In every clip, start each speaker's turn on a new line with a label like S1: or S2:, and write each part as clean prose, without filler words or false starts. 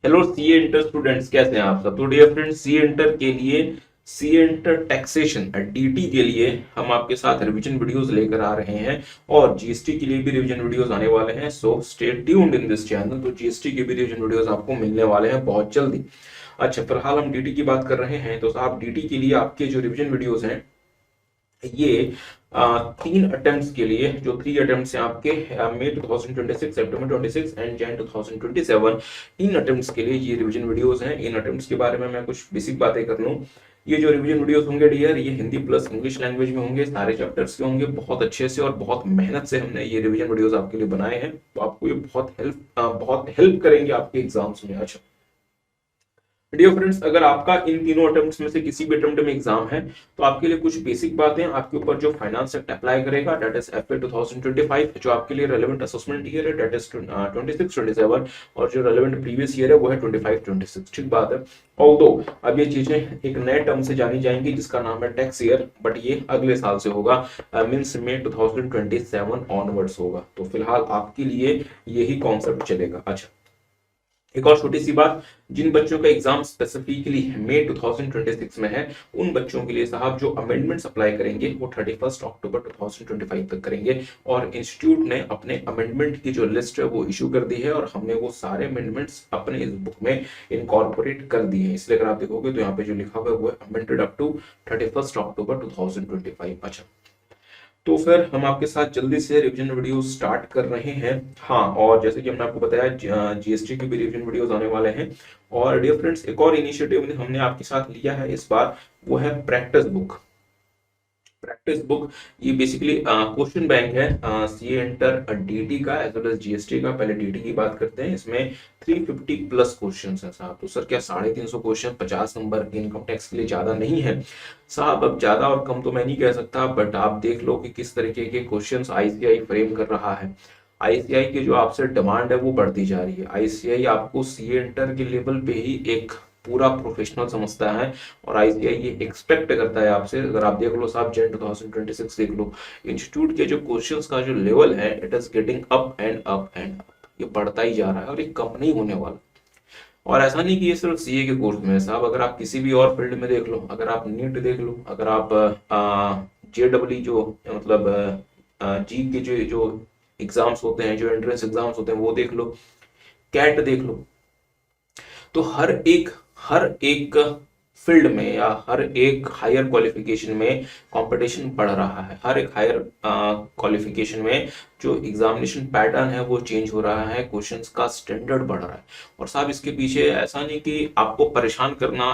S1: Hello C inter students, कैसे हैं आप सब। तो डियर फ्रेंड्स, सी इंटर के लिए, सी इंटर टैक्सेशन डीटी के लिए हम आपके साथ रिवीजन वीडियोस लेकर आ रहे हैं और जीएसटी के लिए भी रिवीजन वीडियोस आने वाले हैं। So stay tuned in this channel. तो जीएसटी के भी रिवीजन वीडियोस आपको मिलने वाले हैं बहुत जल्दी। अच्छा, फिलहाल हम डीटी की बात कर रहे हैं। तो साहब, डीटी के लिए आपके जो रिवीजन वीडियोस हैं, ये 3 अटेम्प्ट्स के लिए, जो 3 अटेम्प्ट्स हैं आपके मई 2026, सितंबर 26 एंड जैन 2027, इन अटेम्प्ट्स के लिए ये रिवीजन वीडियोस हैं। इन अटेम्प्ट्स के बारे में मैं कुछ बेसिक बातें कर लूं। ये जो रिवीजन वीडियोस होंगे डियर, ये हिंदी प्लस इंग्लिश लैंग्वेज में होंगे, सारे चैप्टर्स के होंगे। बहुत अच्छे से और बहुत मेहनत से हमने ये रिवीजन वीडियोस आपके लिए बनाए हैं, तो आपको ये बहुत हेल्प करेंगे आपके एग्जाम्स में। अच्छा डियर फ्रेंड्स, अगर आपका इन तीनों अटेम्प्ट्स में से किसी भी अटेम्प्ट में एग्जाम है, तो आपके लिए कुछ बेसिक बातें, आपके ऊपर जो फाइनेंस एक्ट अप्लाई करेगा, दैट इज एफए 2025, जो आपके लिए रेलेवेंट असेसमेंट ईयर है, दैट इज 26-27, और जो रेलेवेंट प्रीवियस ईयर है वो है 25-26। ठीक बात है। ऑल्दो अब ये चीजें एक नए टर्म से जानी जाएंगी जिसका नाम है टैक्स ईयर, बट ये अगले साल से होगा, मीन्स मई 2027 ऑनवर्ड्स होगा। तो फिलहाल आपके लिए यही कॉन्सेप्ट चलेगा। अच्छा, एक और छोटी सी बात, जिन बच्चों का एग्जाम स्पेसिफिकली मई 2026 में है, उन बच्चों के लिए साहब जो अमेंडमेंट्स अप्लाई करेंगे वो 31 अक्टूबर 2025 तक करेंगे। और इंस्टीट्यूट ने अपने अमेंडमेंट की जो लिस्ट है वो इशू कर दी है, और हमने वो सारे अमेंडमेंट्स अपने इस बुक में इनकॉर्पोरेट कर दिए हैं। इसलिए अगर आप देखोगे तो यहाँ पे जो लिखा हुआ है वो है अमेंडेड अप टू 31 अक्टूबर 2025। अच्छा, तो फिर हम आपके साथ जल्दी से रिवीजन वीडियो स्टार्ट कर रहे हैं। हाँ, और जैसे कि हमने आपको बताया, जीएसटी के भी रिवीजन वीडियोस आने वाले हैं। और डियर फ्रेंड्स, एक और इनिशिएटिव हमने आपके साथ लिया है इस बार, वो है प्रैक्टिस बुक। प्रैक्टिस बुक ये बेसिकली क्वेश्चन बैंक है, सी एंटर डीटी का एज वेल एज जीएसटी का। पहले डीटी की बात करते हैं। इसमें 350 प्लस क्वेश्चन है साहब। तो सर क्या 350 क्वेश्चन 50 नंबर इनकम टैक्स के लिए ज्यादा नहीं है साहब? अब ज्यादा और कम तो मैं नहीं कह सकता, बट आप देख लो कि किस तरीके के क्वेश्चंस आईसीआई फ्रेम कर रहा है। आईसीआई की जो आपसे डिमांड है वो बढ़ती जा रही है। आईसीआई आपको सी एंटर के लेवल पे ही एक पूरा प्रोफेशनल समझता है, और आईसीआई ये एक्सपेक्ट करता है आपसे। अगर आप देख लो साहब, जेन 2026 देख लो, इंस्टीट्यूट के जो क्वेश्चंस का जो लेवल है, it is getting up and up and up. ये बढ़ता ही जा रहा है और ये कम नहीं होने वाला। और ऐसा नहीं कि ये सिर्फ सीए के कोर्स में है साहब, अगर आप किसी भी और फील्ड में देख लो, अगर आप नीट देख लो, अगर आप जेडब्ल्यू जो मतलब जी के जो जो एग्जाम्स होते हैं, जो एंट्रेंस एग्जाम्स होते हैं वो देख लो, कैट देख लो, तो हर एक फील्ड में या हर एक हायर क्वालिफिकेशन में कंपटीशन बढ़ रहा है। हर एक हायर क्वालिफिकेशन में जो एग्जामिनेशन पैटर्न है वो चेंज हो रहा है, क्वेश्चंस का स्टैंडर्ड बढ़ रहा है। और साहब इसके पीछे ऐसा नहीं कि आपको परेशान करना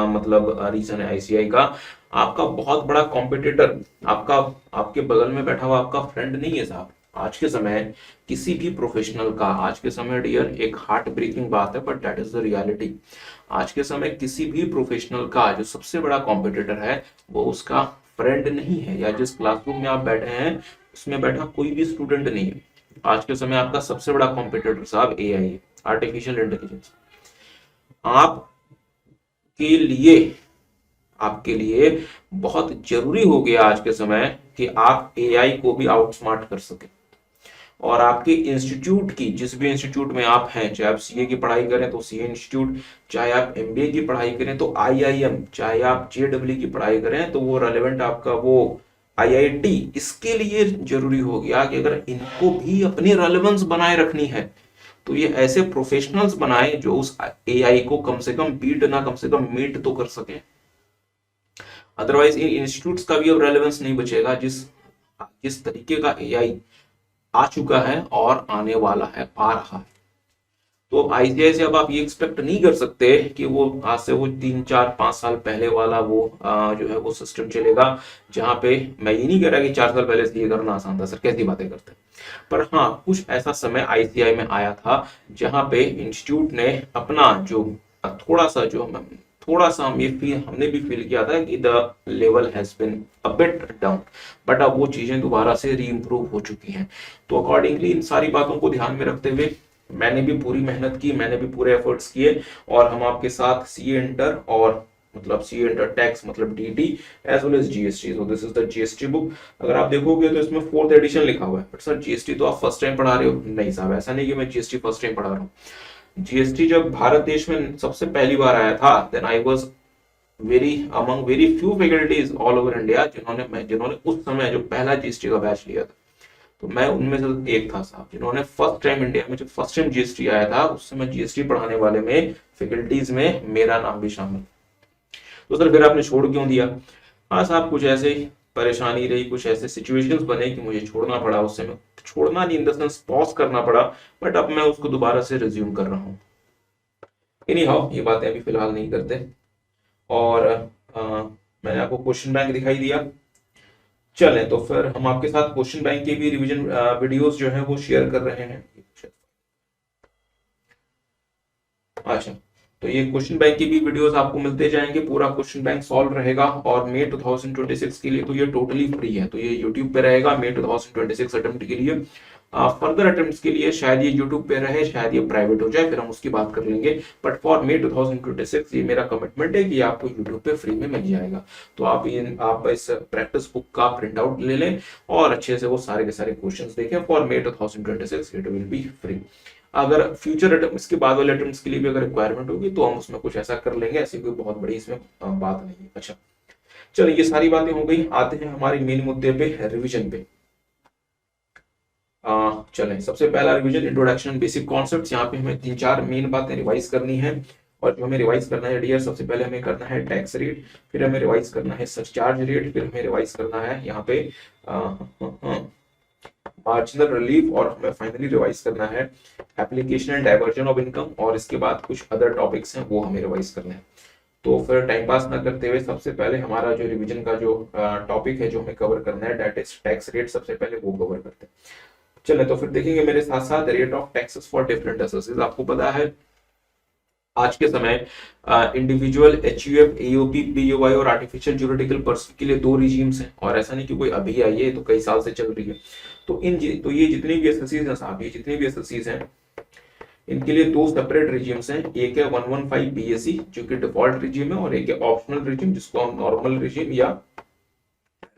S1: मतलब रीजन है आईसीआई का। आपका बहुत बड़ा कॉम्पिटिटर आपका, आपके बगल में बैठा हुआ आपका फ्रेंड नहीं है साहब। आज के समय किसी भी प्रोफेशनल का, आज के समय डियर एक हार्ट ब्रेकिंग बात है, but that is the reality. आज के समय किसी भी प्रोफेशनल का जो सबसे बड़ा कॉम्पिटिटर है वो उसका फ्रेंड नहीं है, या जिस क्लासरूम में आप बैठे हैं उसमें बैठा कोई भी स्टूडेंट नहीं है। आज के समय आपका सबसे बड़ा कॉम्पिटिटर साहब एआई है, आर्टिफिशियल इंटेलिजेंस। आपके लिए बहुत जरूरी हो गया आज के समय कि आप एआई को भी आउटस्मार्ट कर सके। और आपके इंस्टीट्यूट की, जिस भी इंस्टीट्यूट में आप हैं, चाहे आप सीए की पढ़ाई करें तो सीए इंस्टीट्यूट, चाहे आप एमबीए की पढ़ाई करें तो आईआईएम, चाहे आप जेडब्ल्यू की पढ़ाई करें तो वो रेलेवेंट आपका वो आईआईटी, इसके लिए जरूरी हो गया कि अगर इनको भी अपनी रेलेवेंस बनाए रखनी है तो ये ऐसे प्रोफेशनल्स बनाए जो उस एआई को कम से कम बीट ना, कम से कम मीट तो कर सके। अदरवाइज इन इंस्टीट्यूट्स का भी अब रेलेवेंस नहीं बचेगा, जिस जिस तरीके का एआई आ चुका है और आने वाला है, आ रहा है। तो आईसीआई से अब आप ये एक्सपेक्ट नहीं कर सकते कि वो आज से वो 3-4-5 साल पहले वाला वो जो है वो सिस्टम चलेगा, जहां पे मैं ये नहीं कह रहा कि 4 साल पहले से ये करना आसान था। सर कैसी बातें करते हैं। पर हाँ, कुछ ऐसा समय आईसीआई में आया था जहां पे इंस्टीट्यूट ने अपना जो थोड़ा सा जो थोड़ा सा हम ये फील, हमने भी फील किया था कि the level has been a bit down, but अब वो चीजें दोबारा से री इम्प्रूव हो चुकी हैं। तो अकॉर्डिंगली इन सारी बातों को ध्यान में रखते हुए मैंने भी पूरी मेहनत की, मैंने भी पूरे एफर्ट्स किए, और हम आपके साथ सी एंटर और मतलब सी एंटर टैक्स मतलब DT as well as GST. So this is the GST book. अगर आप देखोगे तो इसमें 4th एडिशन लिखा हुआ है, बट सर जीएसटी तो आप फर्स्ट टाइम पढ़ा रहे हो। नहीं साहब, ऐसा नहीं कि मैं जीएसटी फर्स्ट टाइम पढ़ा रहा हूँ। जीएसटी जब भारत देश में सबसे पहली बार आया था, then I was very among very few faculties all over India जिन्होंने उस समय जो पहला जीएसटी का बैच लिया था। तो मैं उनमें से एक था साहब, जिन्होंने फर्स्ट टाइम इंडिया में जब फर्स्ट टाइम जीएसटी आया था उस समय जीएसटी पढ़ाने वाले में फैकल्टीज में मेरा नाम भी शामिल। तो सर फिर आपने छोड़ क्यों दिया? हाँ साहब, कुछ ऐसे ही परेशानी रही, कुछ ऐसे सिचुएशंस बने कि मुझे छोड़ना पड़ा। उस समय छोड़ना नहीं, इन द सेंस पॉज करना पड़ा, बट अब मैं उसको दोबारा से रिज्यूम कर रहा हूँ। एनी हाउ, ये बातें अभी फिलहाल नहीं करते। और मैंने आपको क्वेश्चन बैंक दिखाई दिया। चलें तो फिर हम आपके साथ क्वेश्चन बैंक के भी रिवीजन वीडियोस जो है वो शेयर कर रहे हैं। अच्छा, तो ये क्वेश्चन बैंक की भी वीडियोस आपको मिलते जाएंगे, पूरा क्वेश्चन बैंक सॉल्व रहेगा। और मई 2026 के लिए तो ये टोटली फ्री है, तो ये यूट्यूब पे रहेगा मई 2026 अटेम्प्ट के लिए। फर्दर अटेम्प्ट्स के लिए शायद ये यूट्यूब पे रहे, शायद ये प्राइवेट हो जाए, फिर हम उसकी बात कर लेंगे। बट फॉर मई 2026 ये मेरा कमिटमेंट है कि आपको यूट्यूब पे फ्री में मिल जाएगा। तो आप इस प्रैक्टिस बुक का प्रिंट आउट ले लें और अच्छे से वो सारे के सारे क्वेश्चंस देखें। For May 2026 it will be free. अगर फ्यूचर अटेम्प्ट, इसके बाद वाले अटेम्प्ट्स के लिए भी अगर रिक्वायरमेंट होगी तो हम उसमें कुछ ऐसा कर लेंगे, ऐसी कोई बहुत बड़ी इसमें बात नहीं है। अच्छा, चलिए ये सारी बातें हो गई, आते हैं हमारे मेन मुद्दे पे, रिवीजन पे। चलें, सबसे पहला रिवीजन इंट्रोडक्शन बेसिक कॉन्सेप्ट्स। यहाँ पे हमें 3-4 मेन बातें रिवाइज करनी है। और जो हमें रिवाइज करना है डियर, सबसे पहले हमें करना है टैक्स रेट, फिर हमें रिवाइज करना है सरचार्ज रेट, फिर हमें रिवाइज करना है यहाँ पे मार्जिनल रिलीफ, और हमें फाइनली रिवाइज करना है application and diversion of income. और इसके बाद कुछ अदर टॉपिक्स हैं वो हमें रिवाइज करने हैं। तो फिर टाइम पास ना करते हुए सबसे पहले हमारा जो रिवीजन का जो टॉपिक है जो हमें कवर करना है, दैट इज टैक्स रेट। सबसे पहले वो कवर करते हैं। चले तो फिर देखेंगे मेरे साथ साथ rate of taxes for different assesses. आपको पता है आज के समय इंडिविजुअल एचयूएफ, एओपी, पीओवाई और आर्टिफिशियल ज्यूरिडिकल पर्सन के लिए 2 रिजीम्स हैं। और ऐसा नहीं कि कोई अभी आई है, तो कई साल से चल रही है। तो ये जितनी भी एसएससीज हैं साहब, ये जितनी भी एसएससीज हैं, इनके लिए 2 सेपरेट रिजीम्स हैं। एक है 115 बीएससी जो कि डिफॉल्ट रिजीम है, और एक है ऑप्शनल रिजीम जिसको हम नॉर्मल रिजीम या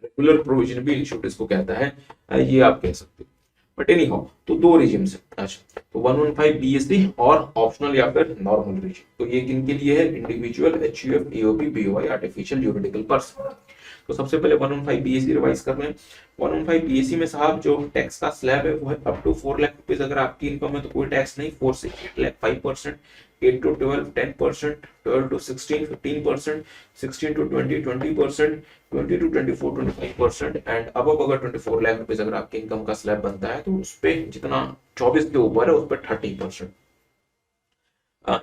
S1: रेगुलर प्रोविजन भी इंस्टीट्यूट इसको कहता है, ये आप कह सकते हो। बट एनी हाउ, तो 2 रिजीम्स है। अच्छा, तो 115 बीएससी और ऑप्शनल या फिर नॉर्मल रिजीम। तो ये किन के लिए है? Individual, HUF, AOP, BOI, artificial juridical person. तो सबसे पहले 115 बीएससी रिवाइज कर रहे हैं। 115 बीएससी में साहब जो टैक्स का स्लैब है वो है अप टू 4 लाख रुपीज। अगर आपकी इनकम है तो कोई टैक्स नहीं। 4 से 8 lakh 5%, 8 to 12 10%, 12 to 16 15%, 16 to 20 20%, 20 to 24 25%, and अब अगर 24 लाख रुपीज अगर आपकी इनकम का स्लैब बनता है तो उस पर जितना 24 के ऊपर है उस पर 30%।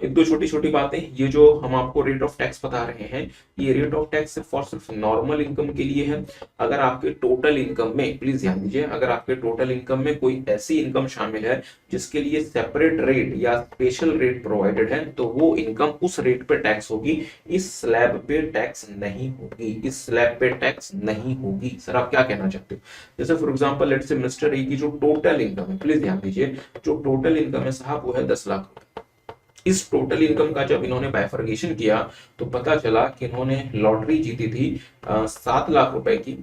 S1: एक दो छोटी छोटी बातें, ये जो हम आपको रेट ऑफ टैक्स बता रहे हैं, ये रेट ऑफ टैक्स सिर्फ और सिर्फ नॉर्मल इनकम के लिए है। अगर आपके टोटल इनकम में, प्लीज ध्यान दीजिए, अगर आपके टोटल इनकम में कोई ऐसी इनकम शामिल है जिसके लिए सेपरेट रेट या स्पेशल रेट प्रोवाइडेड है, तो वो इनकम उस रेट पे टैक्स होगी, इस स्लैब पे टैक्स नहीं होगी। इस स्लैब पे टैक्स नहीं होगी। सर आप क्या कहना चाहते हो? जैसे for example let's say mister A की जो टोटल इनकम है, प्लीज ध्यान दीजिए, जो टोटल इनकम है साहब वो है 10 लाख। इस टोटल इनकम का जब इन्होंने बाइफर्केशन किया तो पता चला कि इन्होंने लॉटरी जीती थी 7 लाख रुपए की,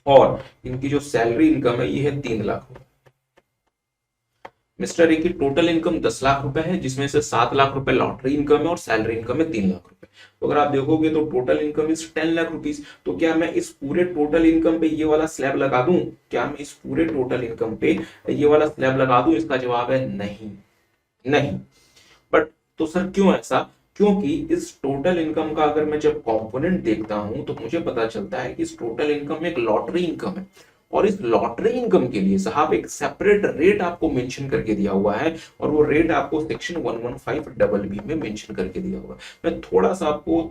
S1: और इनकी जो सैलरी इनकम है ये है 3 लाख रुपए। मिस्टर ए की टोटल इनकम 10 लाख रुपए है, जिसमें से 7 लाख रुपए लॉटरी इनकम है और सैलरी इनकम है 3 लाख रुपए। तो अगर आप देखोगे तो total income is 10 lakh rupees. तो क्या मैं इस पूरे टोटल इनकम पे ये वाला स्लैब लगा दूं? क्या मैं इस पूरे टोटल इनकम पे ये वाला स्लैब लगा दूं? इसका जवाब है नहीं, नहीं। बट तो सर क्यों ऐसा? क्योंकि इस टोटल इनकम का अगर मैं जब कंपोनेंट देखता हूं तो मुझे पता चलता है कि इस टोटल इनकम में एक लॉटरी इनकम है, और इस लॉटरी इनकम के लिए साहब एक सेपरेट रेट आपको मेंशन करके दिया हुआ है, और वो रेट आपको सेक्शन 115BB में मेंशन करके दिया हुआ है। मैं थोड़ा सा आपको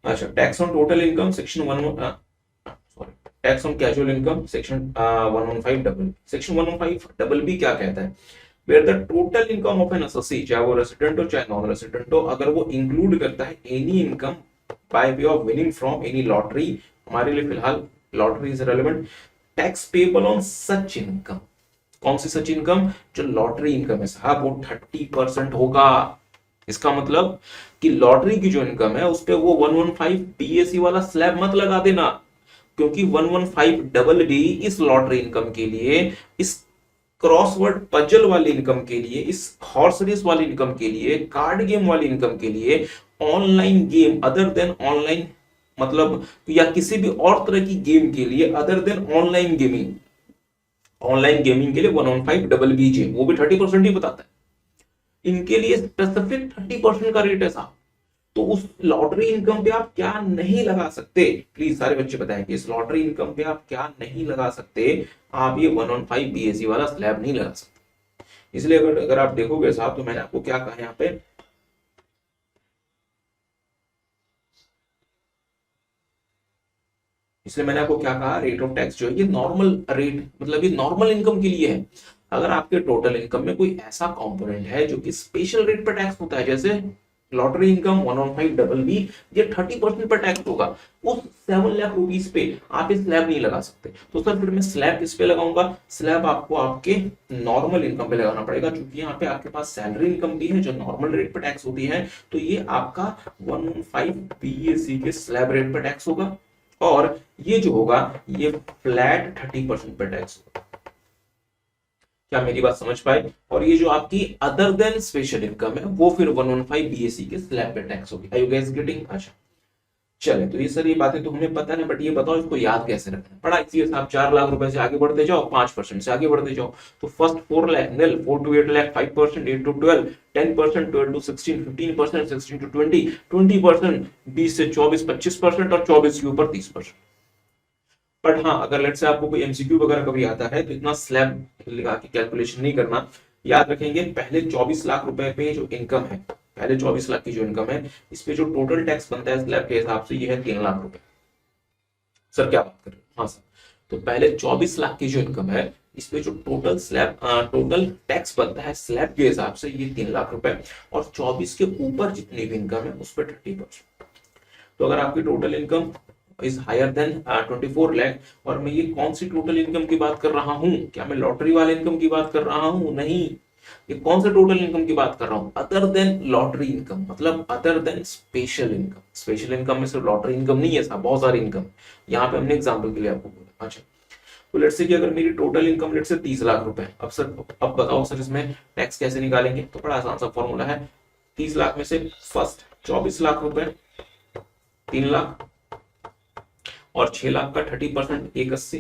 S1: अच्छा, tax on total income section 11 sorry tax on casual income section 115BB। Section 115BB क्या कहता है? Where the total income of an associate, चाहे वो रेसिडेंट हो चाहे नॉन रेसिडेंट हो, अगर वो इंक्लूड करता है any income by way of winning from any lottery, हमारे लिए फिलहाल lottery is relevant, tax payable on such income. कौन सी सच इनकम? जो लॉटरी इनकम है साहब वो 30% होगा। इसका मतलब कि लॉटरी की जो इनकम है उस पे वो 115 बीएससी वाला स्लैब मत लगा देना, क्योंकि 115BB इस लॉटरी इनकम के लिए इस क्रॉसवर्ड पजल वाली इनकम के लिए, इस हॉर्स रेस वाली इनकम के लिए, कार्ड गेम वाली इनकम के लिए, online game other than online, मतलब या किसी भी और तरह की गेम के लिए other than online gaming, online gaming के लिए 115 डबल बीजे, वो भी 30% ही बताता है। इनके लिए स्पेसिफिक 30% का रेट है साहब। तो उस लॉटरी इनकम पे आप क्या नहीं लगा सकते, प्लीज सारे बच्चे बताएं कि इस लॉटरी इनकम पे आप क्या नहीं लगा सकते। आप ये 115 बीएससी वाला स्लैब नहीं लगा सकते। इसलिए अगर आप देखोगे साहब, तो मैंने आपको क्या कहा यहाँ पे, इसलिए मैंने आपको क्या कहा, रेट ऑफ टैक्स जो है ये नॉर्मल रेट, मतलब ये नॉर्मल इनकम के लिए है। अगर आपके टोटल इनकम में कोई ऐसा कंपोनेंट है जो कि स्पेशल रेट पर टैक्स होता है, जैसे लॉटरी इनकम 115 डबल बी, ये 30% पर टैक्स होगा, उस 7 लाख रुपीस पे आप इस स्लैब नहीं लगा सकते। तो सर फिर मैं स्लैब किस पे लगाऊंगा? स्लैब आपको आपके नॉर्मल इनकम पे लगाना पड़ेगा, क्योंकि यहाँ पे आपके पास सैलरी इनकम भी है जो नॉर्मल रेट पर टैक्स होती है। तो ये आपका 115 बीएसी के स्लैब रेट पर टैक्स होगा, और ये जो होगा ये फ्लैट 30% पर टैक्स होगा। क्या मेरी बात समझ पाए? और ये जो आपकी अदर देन स्पेशल इनकम है वो फिर 115 बीएससी के स्लैब पे टैक्स होगी। Are you guys getting? अच्छा चले, तो ये सर ये बातें तो हमें पता है, बट ये बताओ इसको याद कैसे रखना है। बड़ा इसी आप 4 लाख रुपए से आगे बढ़ते जाओ, 5% से आगे बढ़ते जाओ, तो first 4 lakh nil, 4 to 8 lakh 5%, 8 to 12 10%, 12 to 16 15%, 16 to 20 20%, 20 से 24 25%, और 24 के ऊपर 30%। बट हाँ, अगर लेट से आपको कोई एमसीक्यू वगैरह कभी आता है तो इतना स्लैब लगा के कैलकुलेशन नहीं करना। याद रखेंगे पहले 24 लाख रुपए पे जो इनकम है, पहले 24 लाख की जो इनकम है, इस पे जो टोटल टैक्स बनता है स्लैब के हिसाब से ये है 3 लाख रुपए। सर क्या बात कर रहे हैं? हाँ सर, तो पहले 24 लाख की जो इनकम है, इस पे जो टोटल स्लैब टोटल टैक्स बनता है स्लैब के हिसाब से ये 3 लाख रुपए, और 24 के ऊपर जितनी भी इनकम है उस पर 30%। तो अगर आपकी total income is higher than 24 lakh, और मैं ये कौन सी टोटल इनकम की बात कर रहा हूं? क्या मैं लॉटरी वाले इनकम की बात कर रहा हूं? नहीं, ये कौन से टोटल इनकम की बात कर रहा हूं? अदर देन लॉटरी इनकम, मतलब other than special income. Special income में सिर्फ लॉटरी इनकम नहीं है साहब, बहुत सारी इनकम। यहाँ पे हमने एग्जाम्पल के लिए आपको बोला। अच्छा, तो लेट्स से कि अगर मेरी total income let's say 30 lakh रुपए, अब सर अब बताओ सर इसमें टैक्स कैसे निकालेंगे? तो बड़ा आसान सा फॉर्मूला है, 30 लाख में से फर्स्ट 24 लाख रुपए, 3 लाख, और 6 लाख का 30%, 180,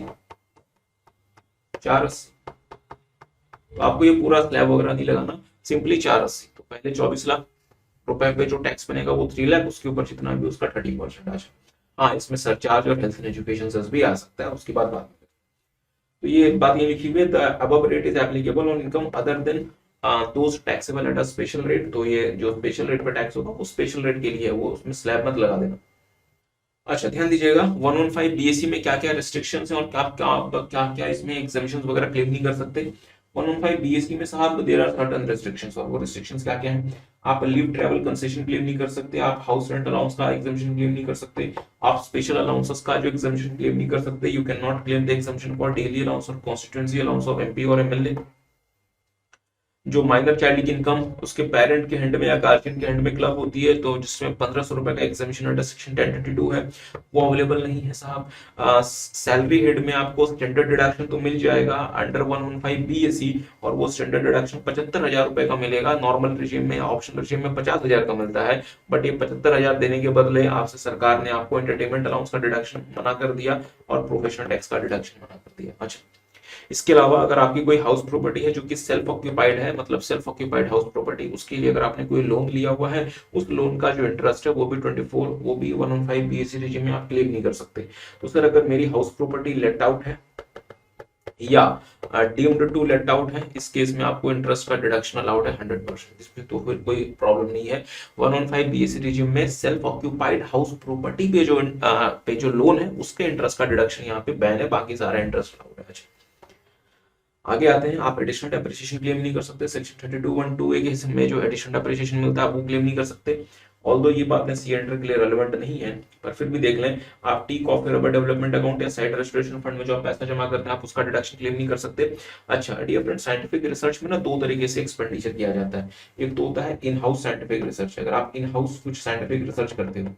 S1: 480। तो आपको ये पूरा स्लैब वगैरह नहीं लगाना, सिंपली 480। तो पहले 24 लाख रुपए पे जो टैक्स बनेगा वो 3 लाख, उसके ऊपर जितना भी उसका 30% आ जाए। हाँ, इसमें सरचार्ज और हेल्थ एंड एजुकेशन सेस भी आ सकता है, उसकी बात में। तो ये बात ये लिखी हुई है, the above rate is applicable on income other than those taxable at a special rate. तो ये जो स्पेशल रेट पे टैक्स होगा वो स्पेशल रेट के लिए है, वो उसमें स्लैब मत लगा देना। अच्छा ध्यान दीजिएगा, 115 बीएससी में क्या क्या रिस्ट्रिक्शंस हैं और क्या क्या क्या क्या इसमें एग्जामिशंस वगैरह क्लेम नहीं कर सकते। 115 बीएससी में साहब देयर आर सर्टेन रिस्ट्रिक्शंस, और वो रिस्ट्रिक्शंस क्या क्या हैं? आप लीव ट्रैवल कंसेशन क्लेम नहीं कर सकते, आप हाउस रेंट अलाउंस का एग्जामिशन क्लेम नहीं कर सकते, आप स्पेशल अलाउंसेस का जो एग्जामिशन क्लेम नहीं कर सकते। You can not claim the exemption for daily allowance और कॉन्स्टिट्यूएंसी अलाउंस ऑफ एमपी और एमएलए। जो माइनर चाइल्ड की इनकम उसके पेरेंट के हैंड में या गार्जियन के हैंड में क्लब होती है, तो जिसमें 1500 रुपए का एग्जामिशन अंडर सेक्शन 1032 है, वो अवेलेबल नहीं है साहब। सैलरी हेड में आपको स्टैंडर्ड डिडक्शन तो मिल जाएगा अंडर 115 बीएससी, और वो स्टैंडर्ड डिडक्शन 75,000 रुपए का मिलेगा। नॉर्मल रिजीम में, ऑप्शन रिजीम में 50,000 का मिलता है, बट ये 75,000 देने के बदले आपसे सरकार ने आपको एंटरटेनमेंट अलाउंस का डिडक्शन मना कर दिया और प्रोफेशनल टैक्स का डिडक्शन मना कर दिया। अच्छा, इसके अलावा अगर आपकी कोई हाउस प्रॉपर्टी है जो कि सेल्फ ऑक्यूपाइड है, मतलब सेल्फ ऑक्यूपाइड हाउस प्रॉपर्टी, उसके लिए अगर आपने कोई लोन लिया हुआ है, उस लोन का जो इंटरेस्ट है वो भी 115 बीएससी रेजिम में आप क्लेम नहीं कर सकते। तो सर अगर मेरी हाउस प्रॉपर्टी लेट आउट है या डीम्ड टू लेट आउट है, इस केस में आपको इंटरेस्ट का डिडक्शन अलाउड है 100%, इसमें तो फिर कोई प्रॉब्लम नहीं है। 115 बीएससी रेजिम में सेल्फ ऑक्यूपाइड हाउस प्रॉपर्टी पे जो लोन है उसके इंटरेस्ट का डिडक्शन यहाँ पे बैन है, बाकी सारा इंटरेस्ट अलाउड है। आगे आते हैं, आप एडिशनल डेप्रिसिएशन क्लेम नहीं कर सकते। सेक्शन 32(1)(2)(a) के हिस्से में जो एडिशनल डेप्रिसिएशन मिलता है वो क्लेम नहीं कर सकते। ऑल्दो ये बातें सी एंटर के लिए रेलेवेंट नहीं है, पर फिर भी देख लें, आप tea coffee rubber development account या साइट रेस्टोरेशन फंड में जो आप पैसा जमा करते हैं आप उसका डिडक्शन क्लेम नहीं कर सकते। अच्छा डियर फ्रेंड, साइंटिफिक रिसर्च में ना दो तरीके से एक्सपेंडिचर किया जाता है। एक तो होता है इन हाउस साइंटिफिक रिसर्च, अगर आप इन हाउस कुछ साइंटिफिक रिसर्च करते हो,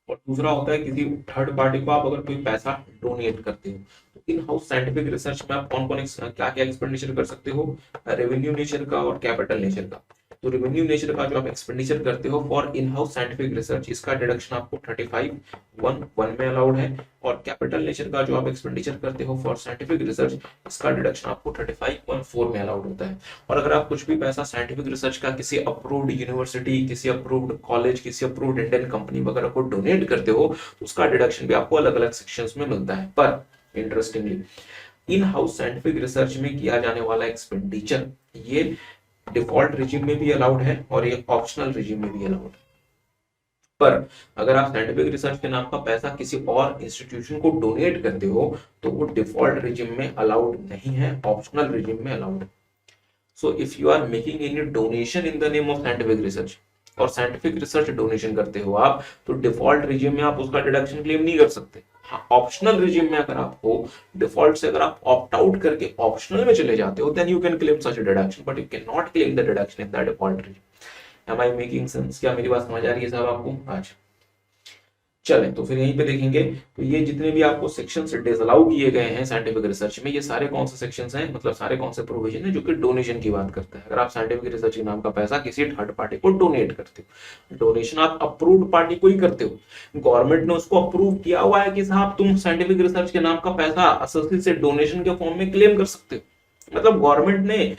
S1: और दूसरा होता है किसी थर्ड पार्टी को आप अगर कोई पैसा डोनेट करते हो। तो इन हाउस साइंटिफिक रिसर्च में आप कौन कौन क्या क्या एक्सपेंडिचर कर सकते हो, रेवेन्यू नेचर का और कैपिटल नेचर का। तो रेवेन्यू नेचर का जो आप एक्सपेंडिचर करते हो for in house scientific research, इसका डिडक्शन आपको 35(1)(1) में अलाउड है। और कैपिटल नेचर का जो आप एक्सपेंडिचर करते हो फॉर साइंटिफिक रिसर्च, इसका डिडक्शन आपको 35(4) में अलाउड होता है। और अगर आप कुछ भी पैसा साइंटिफिक रिसर्च का किसी अप्रूव्ड यूनिवर्सिटी, किसी अप्रूव्ड कॉलेज, किसी अप्रूव्ड इंडियन कंपनी वगैरह को डोनेट करते हो तो उसका डिडक्शन भी आपको अलग अलग सेक्शंस में मिलता है। पर interestingly in house scientific research में किया जाने वाला एक्सपेंडिचर ये डिफॉल्ट रिजिम में भी अलाउड है और ये ऑप्शनल रिजिम में भी अलाउड है। पर अगर आप साइंटिफिक रिसर्च के नाम का पैसा किसी और इंस्टीट्यूशन को डोनेट करते हो तो वो डिफॉल्ट रिजिम में अलाउड नहीं है, ऑप्शनल रिजिम में अलाउड है। So if you are making any donation in the name of scientific research और साइंटिफिक रिसर्च डोनेशन करते हो आप, तो डिफॉल्ट रिजिम में आप उसका डिडक्शन क्लेम नहीं कर सकते। हाँ, ऑप्शनल रिजिम में अगर आप हो, डिफॉल्ट से अगर आप ऑप्ट आउट करके ऑप्शनल में चले जाते हो, then you can claim such deduction, but you can not claim the deduction in the default regime. Am I making sense? क्या मेरी बात समझ आ रही है साहब आपको आज? चलें तो फिर यहीं पे देखेंगे। तो ये जितने भी आपको सेक्शंस डिसअलाउ किए गए हैं साइंटिफिक रिसर्च में, ये सारे कौन से सेक्शंस हैं, मतलब सारे कौन से प्रोविजन है जो कि डोनेशन की बात करता है। अगर आप साइंटिफिक रिसर्च के नाम का पैसा किसी थर्ड पार्टी को डोनेट करते हो, डोनेशन आप अप्रूव्ड पार्टी को ही करते हो, गवर्नमेंट ने उसको अप्रूव किया हुआ है कि साहब तुम साइंटिफिक रिसर्च के नाम का पैसा एसएससी से डोनेशन के फॉर्म में क्लेम कर सकते हो, मतलब गवर्नमेंट ने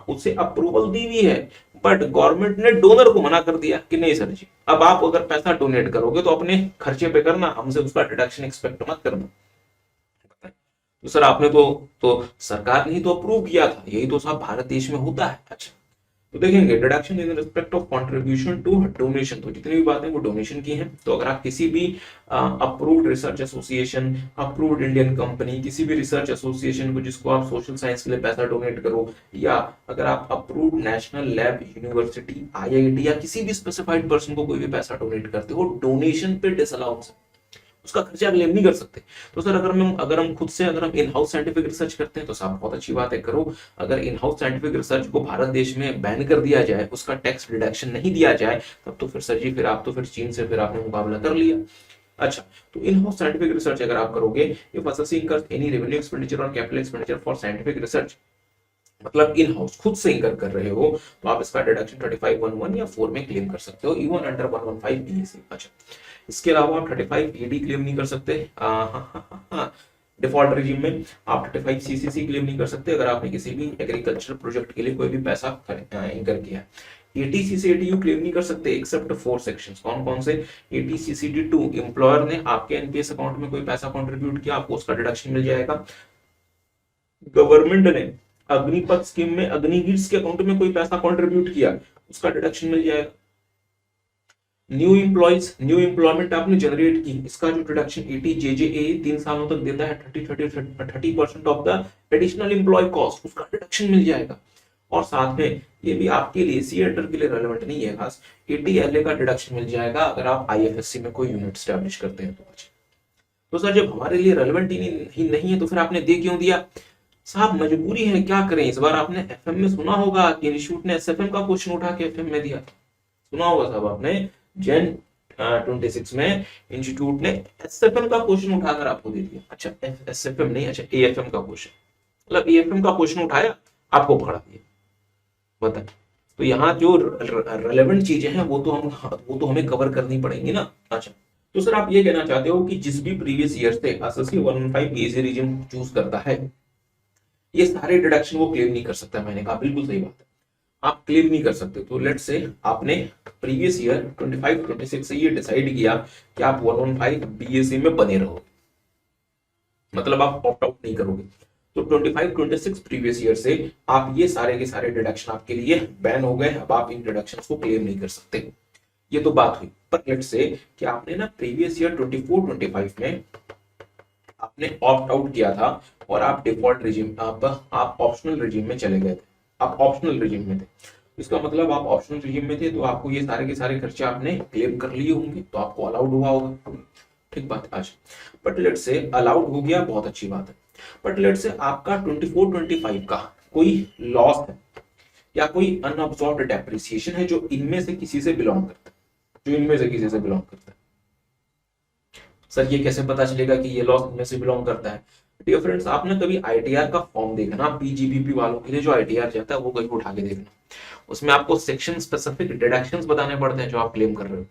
S1: उसे अप्रूवल दी हुई है, बट गवर्नमेंट ने डोनर को मना कर दिया कि नहीं सर जी, अब आप अगर पैसा डोनेट करोगे तो अपने खर्चे पे करना, हमसे उसका डिडक्शन एक्सपेक्ट मत करना। तो सर आपने तो सरकार ने ही तो अप्रूव किया था, यही तो साहब भारत देश में होता है। अच्छा, तो देखेंगे deduction in respect of contribution to donation, तो जितनी भी बातें वो डोनेशन की हैं। तो अगर आप किसी भी approved research association, approved Indian company, किसी भी रिसर्च एसोसिएशन को जिसको आप सोशल साइंस के लिए पैसा डोनेट करो, या अगर आप approved national lab, university, IIT या किसी भी स्पेसिफाइड पर्सन को कोई भी पैसा डोनेट करते हो, डोनेशन पे डिसअलाउंस, उसका खर्चा क्लेम नहीं कर सकते। तो सर अगर हम खुद से अगर हम इन हाउस साइंटिफिक रिसर्च करते हैं तो साहब बहुत अच्छी बात है, करो। अगर इन हाउस साइंटिफिक रिसर्च को भारत देश में बैन कर दिया जाए, उसका टैक्स डिडक्शन नहीं दिया जाए, तब तो फिर सर जी फिर आप तो फिर चीन से फिर आपने मुकाबला कर लिया। अच्छा, तो इन हाउस साइंटिफिक रिसर्च अगर आप करोगे, if assessee incurs any revenue expenditure और capital expenditure for scientific research, मतलब इन हाउस खुद से इनकर कर रहे हो, तो आप इसका डिडक्शन 35(1)(1) या 4 में क्लेम कर सकते हो, इवन अंडर 115 बीएससी। अच्छा, इसके अलावा आप 35 एडी क्लेम नहीं कर सकते डिफॉल्ट रिजीम में। आप 35 सीसीसी क्लेम नहीं कर सकते अगर आपने किसी भी एग्रीकल्चर प्रोजेक्ट के लिए कोई भी पैसा इनकर किया है। एटीसी से एटीयू क्लेम नहीं कर सकते एक्सेप्ट 4 सेक्शंस। कौन कौन से? एटीसीसीडी2, एम्प्लॉयर ने आपके एनपीएस अकाउंट में कोई पैसा कंट्रीब्यूट किया, आपको उसका डिडक्शन मिल जाएगा। गवर्नमेंट ने अग्निपथ स्कीम में अग्निवीर के अकाउंट में कोई पैसा कंट्रीब्यूट किया, उसका डिडक्शन मिल जाएगा। न्यू एम्प्लॉयज, न्यू एम्प्लॉयमेंट आपने जनरेट की, इसका जो डिडक्शन 80JJA 3 सालों तक देता है 30% of the additional employee cost, उसका डिडक्शन मिल जाएगा। और साथ में ये भी आपके लिए सी एंटर के लिए रेलेवेंट नहीं है खास, 80LA का डिडक्शन मिल जाएगा अगर आप आईएफएससी में कोई यूनिट स्टैब्लिश करते हैं तो सर जब हमारे लिए रेलेवेंट ही नहीं है तो फिर आपने दे क्यों दिया? साहब मजबूरी है, क्या करें। इस बार आपने एफएम में सुना होगा कि इंस्टीट्यूट ने एसएफएम का क्वेश्चन उठा के एफएम में दिया, सुना होगा साहब आपने, जैन 26 में इंस्टीट्यूट ने एसएफएम का क्वेश्चन उठाकर आपको दे दिया। अच्छा, एसएफएम नहीं, अच्छा एएफएम का क्वेश्चन, मतलब एएफएम का क्वेश्चन उठाया आपको पकड़ा दिया, बताए। तो यहाँ जो रेलेवेंट चीजें हैं वो तो हमें कवर करनी पड़ेंगी ना। अच्छा, तो सर आप ये कहना चाहते हो कि जिस भी प्रीवियस ईयर से एसएससी 115 बीएससी रीजन चूज करता है, ये सारे डिडक्शन वो क्लेम नहीं कर सकता। मैंने कहा बिल्कुल सही बात है, आप क्लेम नहीं कर सकते। तो लेट्स से आपने प्रीवियस ईयर 25-26 से ये डिसाइड किया कि आप 115 बीएससी में बने रहोगे, मतलब आप ऑप्ट आउट नहीं करोगे, तो 25-26 प्रीवियस ईयर से आप ये सारे के सारे डिडक्शन आपके लिए बैन हो गए, अब आप इन डिडक्शंस को क्लेम नहीं कर सकते। ये तो बात हुई। पर लेट्स से कि आपने ना प्रीवियस ईयर 24-25 में आपने ऑप्ट आउट किया था और आप डिफॉल्ट रिजीम, आप ऑप्शनल रिजीम में चले गए थे, आप ऑप्शनल रिजीम में थे। इसका मतलब आप ऑप्शनल रिजीम में थे तो आपको ये सारे के सारे खर्चे आपने क्लेम कर लिए होंगे, तो आपको अलाउड हुआ होगा, ठीक बात है। आज बट लेट से अलाउड हो गया, बहुत अच्छी बात है। बट लेट से आपका 24-25 का कोई लॉस है या कोई अनअब्सॉर्ब्ड डेप्रिसिएशन है जो इनमें से किसी से बिलोंग करता है, जो इनमें से किसी से बिलोंग करता है। सर ये कैसे पता चलेगा कि ये लॉस इनमें से बिलोंग करता है? डियर फ्रेंड्स, आपने कभी आईटीआर का फॉर्म देखा ना, पीजीबीपी वालों के लिए जो आईटीआर जाता है वो कहीं उठा के देखना, उसमें आपको सेक्शन स्पेसिफिक डिडक्शंस बताने पड़ते हैं जो आप क्लेम कर रहे हो।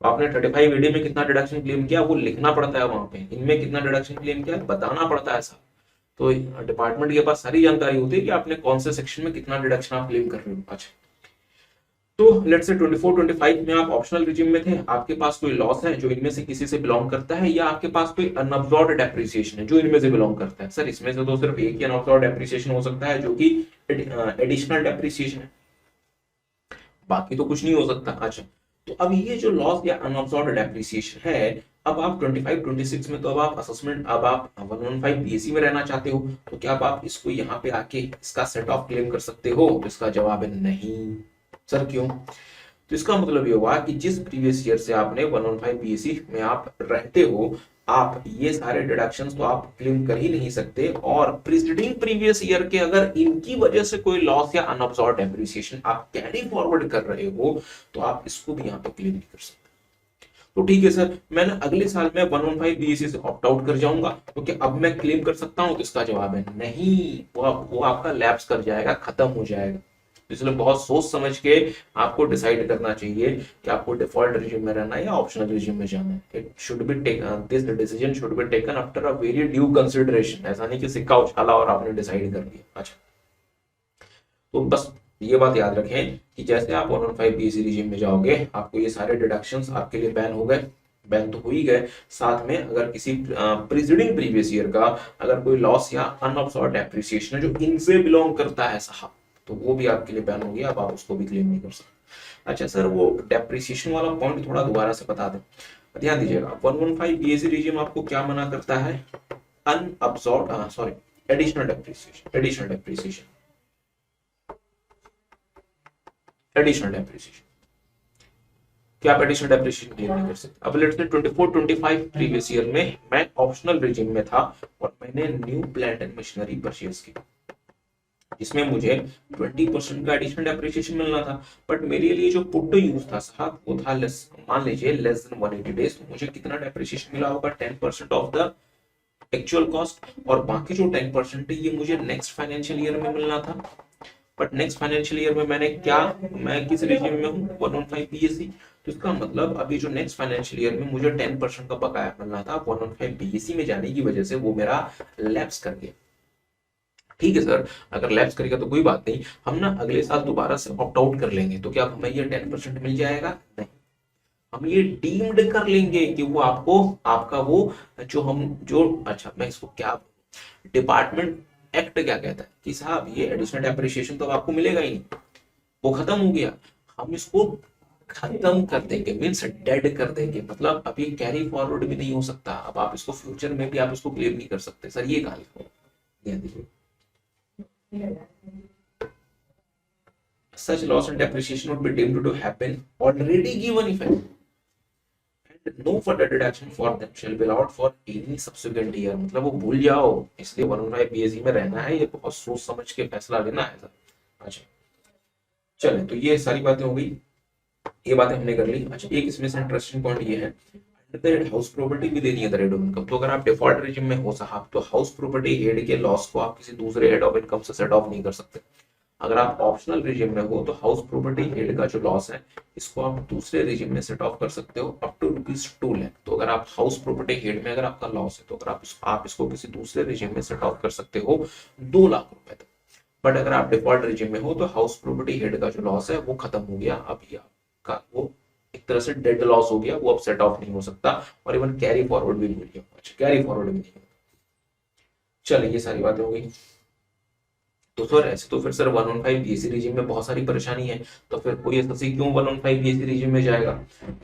S1: आपने 35 एडी में कितना डिडक्शन क्लेम किया वो लिखना पड़ता है वहां पे, इनमें कितना डिडक्शन क्लेम किया बताना पड़ता है ऐसा। तो डिपार्टमेंट के पास सारी जानकारी होती है कि आपने कौन से सेक्शन में कितना डिडक्शन आप क्लेम कर रहे हो। अच्छा, तो लेट्स से 24 25 में आप ऑप्शनल रिजिम में थे, आपके पास कोई लॉस है जो इनमें से किसी से बिलोंग करता है, या आपके पास कोई अनअब्सॉर्ब्ड डेप्रिसिएशन है जो इनमें से बिलोंग करता है। सर इसमें से तो सिर्फ एक ही अनअब्सॉर्ब्ड डेप्रिसिएशन हो सकता है जो कि एडिशनल डेप्रिसिएशन है, बाकी तो कुछ नहीं हो सकता। अच्छा, तो अब ये जो लॉस या अनअब्सॉर्ब्ड डेप्रिसिएशन है, अब आप 25 26 में तो अब आप असेसमेंट, अब आप 115 बीएससी में रहना चाहते हो, तो क्या अब आप इसको यहाँ पे आके इसका सेट ऑफ क्लेम कर सकते हो? तो इसका जवाब है नहीं। सर क्यों? तो इसका मतलब ये हुआ कि जिस प्रीवियस ईयर से आपने 115 बीएससी में आप रहते हो, आप ये सारे डिडक्शंस तो आप क्लेम कर ही नहीं सकते, और प्रीसीडिंग प्रीवियस ईयर के अगर इनकी वजह से कोई लॉस या अनअब्सॉर्ब्ड डेप्रिसिएशन आप कैरी फॉरवर्ड कर रहे हो, तो आप इसको भी यहाँ पे क्लेम नहीं कर सकते। तो ठीक है सर, मैंने अगले साल में 115 बीएससी से ऑप्ट आउट कर जाऊंगा, तो क्या अब मैं क्लेम कर सकता हूं? तो इसका जवाब है नहीं, वो आपका लैप्स कर जाएगा, खत्म हो जाएगा। इसलिए बहुत सोच समझ के आपको डिसाइड करना चाहिए कि आपको डिफॉल्ट रिजिम में रहना है या ऑप्शनल रिजिम में जाना है। It should be taken, this decision should be taken after a very due consideration. ऐसा नहीं कि सिक्का उछाला और आपने डिसाइड कर लिया। अच्छा, तो बस ये बात याद रखें कि जैसे आप 115 बीएससी रिजिम में जाओगे, आपको ये सारे डिडक्शंस आपके लिए बैन हो गए, बैन तो हो ही गए, साथ में अगर किसी प्रीसीडिंग प्रीवियस ईयर का अगर कोई लॉस या अनअब्सॉर्ब्ड डेप्रिसिएशन है जो इनसे बिलोंग करता है साहब, तो वो भी आपके लिए बैन हो गया, अब आप उसको भी क्लेम नहीं कर सकते। अच्छा सर, वो डेप्रिसिएशन वाला पॉइंट थोड़ा दोबारा से बता दें, ध्यान दीजिएगा। 115 बीएससी रिजिम आपको क्या मना करता है? Unabsorbed, sorry, additional depreciation, additional depreciation, additional depreciation. क्या आप एडिशनल डेप्रिसिएशन क्लेम नहीं कर सकते? अब लेट्स से 24 25 प्रीवियस ईयर में मैं ऑप्शनल रिजिम में था और मैंने new plant and machinery purchase की, जिसमें मुझे 20% का एडिशनल डेप्रिसिएशन मिलना था, बट मेरे लिए जो पुट यूज था साहब वो था लेस, मान लीजिए लेस देन 180 डेज, तो मुझे कितना डेप्रिसिएशन मिला होगा? 10% ऑफ द एक्चुअल कॉस्ट, और बाकी जो 10% है ये मुझे नेक्स्ट फाइनेंशियल ईयर में मिलना था। बट नेक्स्ट फाइनेंशियल ईयर में मैंने क्या, मैं किस रिजिम में हूँ? 115 बीएससी। तो इसका मतलब अभी जो नेक्स्ट फाइनेंशियल ईयर में मुझे 10% का बकाया मिलना था, 115 बीएससी में जाने की वजह से वो मेरा लैप्स कर गया। ठीक है सर, अगर लैप्स करेगा तो कोई बात नहीं, हम ना अगले साल दोबारा से ऑप्ट आउट कर लेंगे, तो क्या हमें ये 10% मिल जाएगा? नहीं, हम ये डीम्ड कर लेंगे कि वो आपको, आपका वो जो हम जो, अच्छा मैं इसको क्या, डिपार्टमेंट एक्ट क्या कहता है कि साहब ये एडिशनल डेप्रिसिएशन तो आपको मिलेगा ही नहीं, वो खत्म हो गया, हम इसको खत्म कर देंगे, मीन्स डेड कर देंगे, मतलब अब ये कैरी फॉरवर्ड भी नहीं हो सकता, अब आप इसको फ्यूचर में भी आप इसको क्लेम नहीं कर सकते। सर ये कहा लिखा ध्यान दीजिए, such loss and depreciation would be deemed to have been already given effect and no further deduction for them shall be allowed for any subsequent year। मतलब वो भूल जाओ, इसलिए 115 बीएससी में रहना है, ये बहुत सोच समझ के फैसला लेना है सर। अच्छा चले, तो ये सारी बातें हो गई, ये बातें हमने कर ली। अच्छा, एक इसमें से इंटरेस्टिंग पॉइंट ये है, हाउस प्रॉपर्टी भी देनी है द रेट ऑफ इनकम। तो अगर आप डिफॉल्ट रिजिम में हो साहब, तो हाउस प्रॉपर्टी हेड के लॉस को आप किसी दूसरे हेड ऑफ इनकम से सेट ऑफ नहीं कर सकते। अगर आप ऑप्शनल रिजिम में हो तो हाउस प्रॉपर्टी हेड का जो लॉस है इसको आप दूसरे रिजिम में सेट ऑफ कर सकते हो अप टू ₹2 लाख। तो अगर आप हाउस प्रॉपर्टी हेड में अगर आपका लॉस है, तो अगर आप इसको किसी दूसरे रिजिम में सेट ऑफ कर सकते हो 2 लाख रुपए तक। बट अगर आप डिफॉल्ट रिजिम में हो तो हाउस प्रॉपर्टी हेड का जो लॉस है वो खत्म हो गया, अभी आपका वो एक तरह से डेड लॉस हो गया, वो अब सेट ऑफ नहीं हो सकता, और इवन कैरी फॉरवर्ड भी नहीं हो गया। अच्छा, कैरी फॉरवर्ड भी नहीं होता। चलिए, ये सारी बातें हो गई। तो सर ऐसे तो फिर सर 115 बीएससी रिजिम में बहुत सारी परेशानी है, तो फिर कोई एसएससी क्यों 115 बीएससी रिजिम में जाएगा?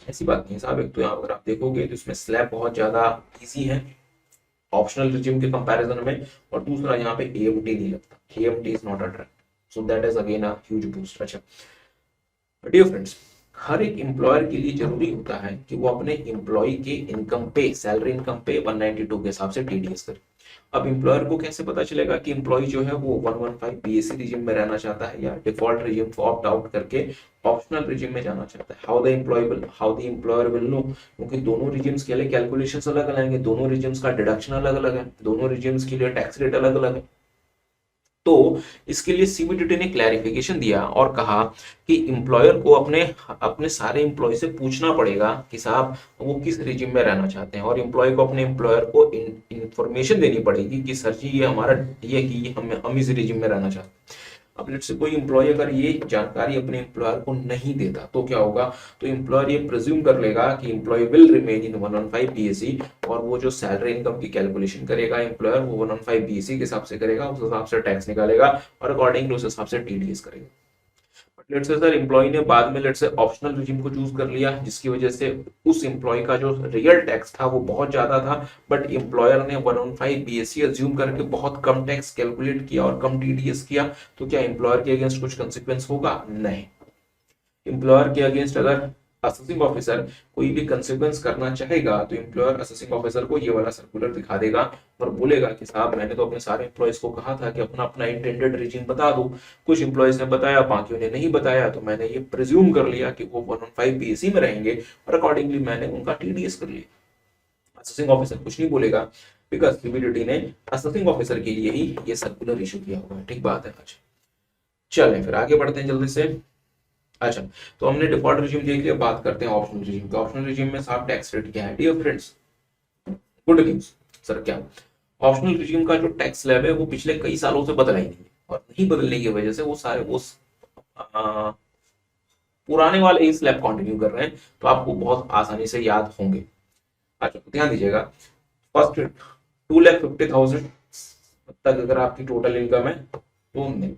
S1: ऐसी बात नहीं है साहब, एक तो यहाँ अगर आप देखोगे तो इसमें स्लैब बहुत ज्यादा इजी है ऑप्शनल रिजिम के कंपैरिजन में, और दूसरा यहाँ पे एएमटी नहीं लगता, AMT is not a drag, so that is again a huge boost. अच्छा डियर फ्रेंड्स, हर एक एम्प्लॉयर के लिए जरूरी होता है कि वो अपने एम्प्लॉय के इनकम पे, सैलरी इनकम पे 192 के हिसाब से टीडीएस करे, अब एम्प्लॉयर को कैसे पता चलेगा कि एम्प्लॉय जो है वो 115 बीएससी रिजिम में रहना चाहता है या डिफॉल्ट रिजिम को ऑप्ट आउट करके ऑप्शनल रिजिम में जाना चाहता है? How the employer will know, क्योंकि दोनों रिजिम्स के लिए कैलकुलेशंस अलग अलग हैं, दोनों रिजिम्स का डिडक्शन अलग अलग है, दोनों रिजिम्स के लिए टैक्स रेट अलग अलग है। तो इसके लिए सीबीडीटी ने क्लैरिफिकेशन दिया और कहा कि एम्प्लॉयर को अपने अपने सारे एम्प्लॉय से पूछना पड़ेगा कि साहब वो किस रिजिम में रहना चाहते हैं, और एम्प्लॉय को अपने एम्प्लॉयर को इंफॉर्मेशन देनी पड़ेगी कि सर जी ये हमारा ये कि हम इस रिजिम में रहना चाहते हैं। अब लेट्स से कोई एम्प्लॉय अगर ये जानकारी अपने एम्प्लॉयर को नहीं देता तो क्या होगा? तो एम्प्लॉयर ये प्रिज्यूम कर लेगा कि employee will remain in 115 BSE, और वो जो सैलरी इनकम की कैलकुलेशन करेगा एम्प्लॉयर वो 115 बीएसई के हिसाब से करेगा, उस हिसाब से टैक्स निकालेगा और अकॉर्डिंगली उस हिसाब से टीडीएस करेगा। लेट्स से सर एम्प्लॉय ने बाद में लेट्स से ऑप्शनल रिजीम को चूज कर लिया, जिसकी वजह से उस एम्प्लॉय का जो रियल टैक्स था वो बहुत ज्यादा था, बट एम्प्लॉयर ने 115 बीएससी अज्यूम करके बहुत कम टैक्स कैलकुलेट किया और कम टीडीएस किया। तो क्या एम्प्लॉयर के अगेंस्ट कुछ कंसिक्वेंस होगा? नहीं। एम्प्लॉयर के अगेंस्ट अगर असेसिंग ऑफिसर कोई भी कंसिक्वेंस करना चाहेगा तो एम्प्लॉयर असेसिंग ऑफिसर को ये वाला सर्कुलर दिखा देगा और बोलेगा कि साहब मैंने तो अपने सारे एम्प्लॉयज को कहा था कि अपना अपना इंटेंडेड रिजीम बता दो, कुछ एम्प्लॉयज ने बताया बाकियों ने नहीं बताया, तो मैंने ये प्रिज्यूम कर लिया कि वो 115 बीएससी में रहेंगे और अकॉर्डिंगली मैंने उनका टीडीएस कर लिया। असेसिंग ऑफिसर कुछ नहीं बोलेगा बिकॉज सीबीडीटी ने असेसिंग ऑफिसर के लिए ही ये सर्कुलर इशू किया हुआ है। ठीक बात है। आज चलें फिर आगे बढ़ते हैं जल्दी से। अच्छा, तो हमने डिफॉल्ट रिजीम देख लिया, बात करते हैं ऑप्शनल रिजीम का। ऑप्शनल रिजीम में साफ टैक्स रेट क्या है? Dear friends, good news. Sir क्या? ऑप्शनल रिजीम का जो टैक्स स्लैब है वो पिछले कई सालों से बदला ही नहीं है, और नहीं बदलने की वजह से वो सारे पुराने वाले ही स्लैब कंटिन्यू कर रहे हैं, तो आपको बहुत आसानी से याद होंगे। अच्छा, ध्यान दीजिएगा। फर्स्ट 2,50,000 तक अगर आपकी टोटल इनकम है तो नहीं,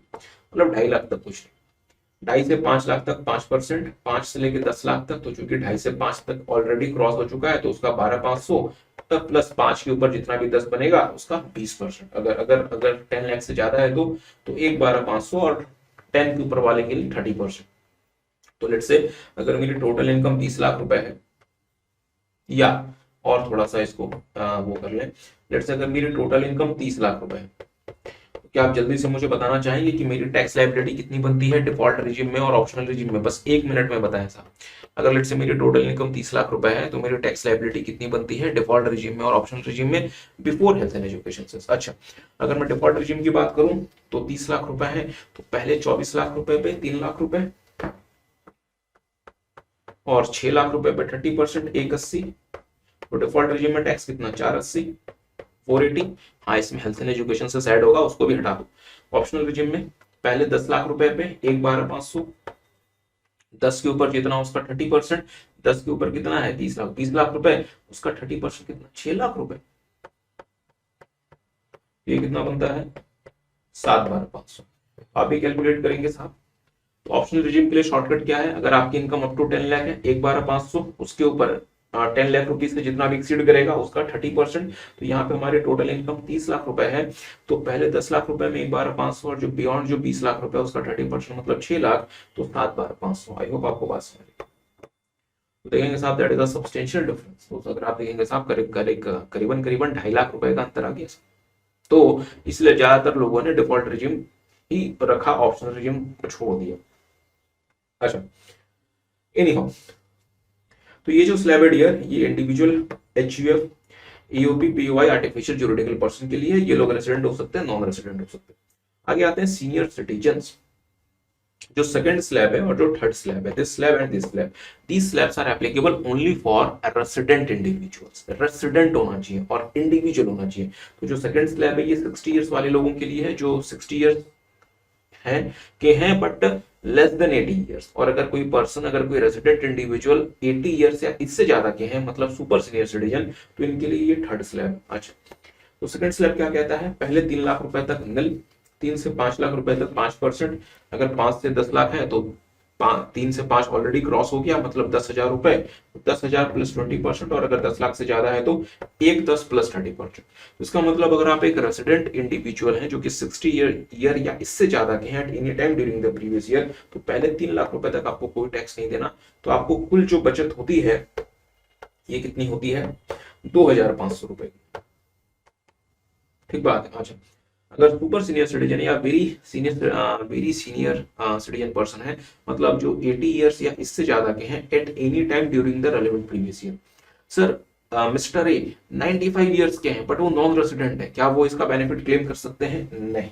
S1: मतलब 2.5 लाख तक कुछ, 2.5 से 5 लाख तक 5%, 5 से लेकर 10 लाख तक, तो चूंकि 2.5 से 5 तक ऑलरेडी क्रॉस हो चुका है तो उसका 12,500 तक प्लस 5 के ऊपर जितना भी 10 बनेगा उसका 20%। अगर अगर अगर 10 लाख से ज्यादा है तो एक 12,500 और 10 के ऊपर वाले के लिए 30%। तो लेट्स से अगर मेरी टोटल इनकम 20 लाख रुपए है, या और थोड़ा सा इसको वो कर लें, लेट्स से अगर मेरी टोटल इनकम 30 लाख रुपए है, क्या आप जल्दी से मुझे बताना चाहेंगे कि मेरी टैक्स लायबिलिटी कितनी बनती है डिफॉल्ट रिजीम में और ऑप्शनल रिजीम में? बस 1 मिनट में बताएं साहब। अगर लेट्स से मेरी टोटल इनकम 30 लाख रुपए है तो मेरी टैक्स लायबिलिटी कितनी बनती है डिफॉल्ट रिजीम में और ऑप्शनल रिजीम में बिफोर हेल्थ एंड एजुकेशन से? अच्छा, अगर मैं डिफॉल्ट रिजीम की बात करूं तो 30 लाख रुपए है, तो पहले 24 लाख रुपए पे 3 लाख रुपए और 6 लाख रुपए पे 30% 180, तो डिफॉल्ट रिजीम में टैक्स कितना? 480, 480। हाँ, इसमें हेल्थ एंड एजुकेशन से साइड होगा, उसको भी हटा दो। ऑप्शनल रिजीम में पहले 10 लाख रुपए पे 1,12,500, 10 के ऊपर जितना उसका 30%, 10 के ऊपर कितना है? 30 लाख, 20 लाख रुपए, उसका 30% कितना? 6 लाख रुपए। ये कितना बनता है? 7,12,500। आप भी कैलकुलेट करेंगे साहब। तो ऑप्शनल रिजीम के लिए शॉर्टकट क्या है? अगर आपकी इनकम अप टू 10 लाख है, 1,12,500, उसके ऊपर 10 लाख रुपीज से जितना भी एक्सीड करेगा उसका 30%। तो यहाँ पे हमारे टोटल इनकम 30 लाख रुपए है, तो पहले 10 लाख रुपए में 1,12,500 और जो बियॉन्ड जो 20 लाख रुपए उसका 30% मतलब 6 लाख, तो 7,12,500। आई होप आपको बात समझ आई। तो देखेंगे साहब that is a substantial difference. तो अगर आप देखेंगे साहब करीबन करीबन 2.5 लाख रुपए का अंतर आ गया। तो इसलिए ज्यादातर लोगों ने डिफॉल्ट रिजीम ही रखा, ऑप्शनल रिजीम को छोड़ दिया। अच्छा, एनीहाउ, तो ये जो स्लैब है डियर, ये individual, HUF, EOP, POI, artificial juridical person के लिए, ये लोग रेसिडेंट हो सकते हैं, नॉन रेसिडेंट हो सकते हैं। आगे आते हैं सीनियर सिटीजन्स, जो सेकंड स्लैब है और जो थर्ड स्लैब है, this slab and this slab, these slabs are applicable only for resident individuals. Resident होना चाहिए और इंडिविजुअल होना चाहिए। तो जो सेकंड स्लैब है ये 60 इयर्स वाले लोगों के लिए है, जो 60 इयर्स हैं बट लेस देन 80 इयर्स, और अगर कोई पर्सन, अगर कोई रेजिडेंट इंडिविजुअल 80 इयर्स या इससे ज्यादा के हैं, मतलब सुपर सीनियर सिटीजन, तो इनके लिए ये थर्ड स्लैब। अच्छा, तो सेकंड स्लैब क्या कहता है? पहले 3 लाख रुपए तक निल, 3 से 5 लाख रुपए तक 5%, अगर 5 से 10 लाख है तो 3 से 5 ऑलरेडी क्रॉस हो गया, मतलब 10,000 रुपए, 10,000 प्लस 20%, और अगर 10 लाख से ज्यादा है तो 1,10 प्लस 30%। इसका मतलब अगर आप एक रेसिडेंट इंडिविजुअल हैं जो कि 60 ईयर या इससे ज्यादा के हैं any time during the previous year, तो पहले 3 लाख रुपए तक आपको कोई टैक्स नहीं देना। तो आपको कुल जो बचत होती है ये कितनी होती है? 2,500 रुपए। ठीक बात है। अच्छा, अगर सुपर सीनियर सिटीजन या वेरी सीनियर सिटीजन पर्सन है, मतलब जो 80 ईयर्स या इससे ज्यादा के हैं, at any time during the relevant previous year. Sir mister A 95 years के हैं बट वो नॉन रेसिडेंट है, क्या वो इसका बेनिफिट क्लेम कर सकते हैं? नहीं।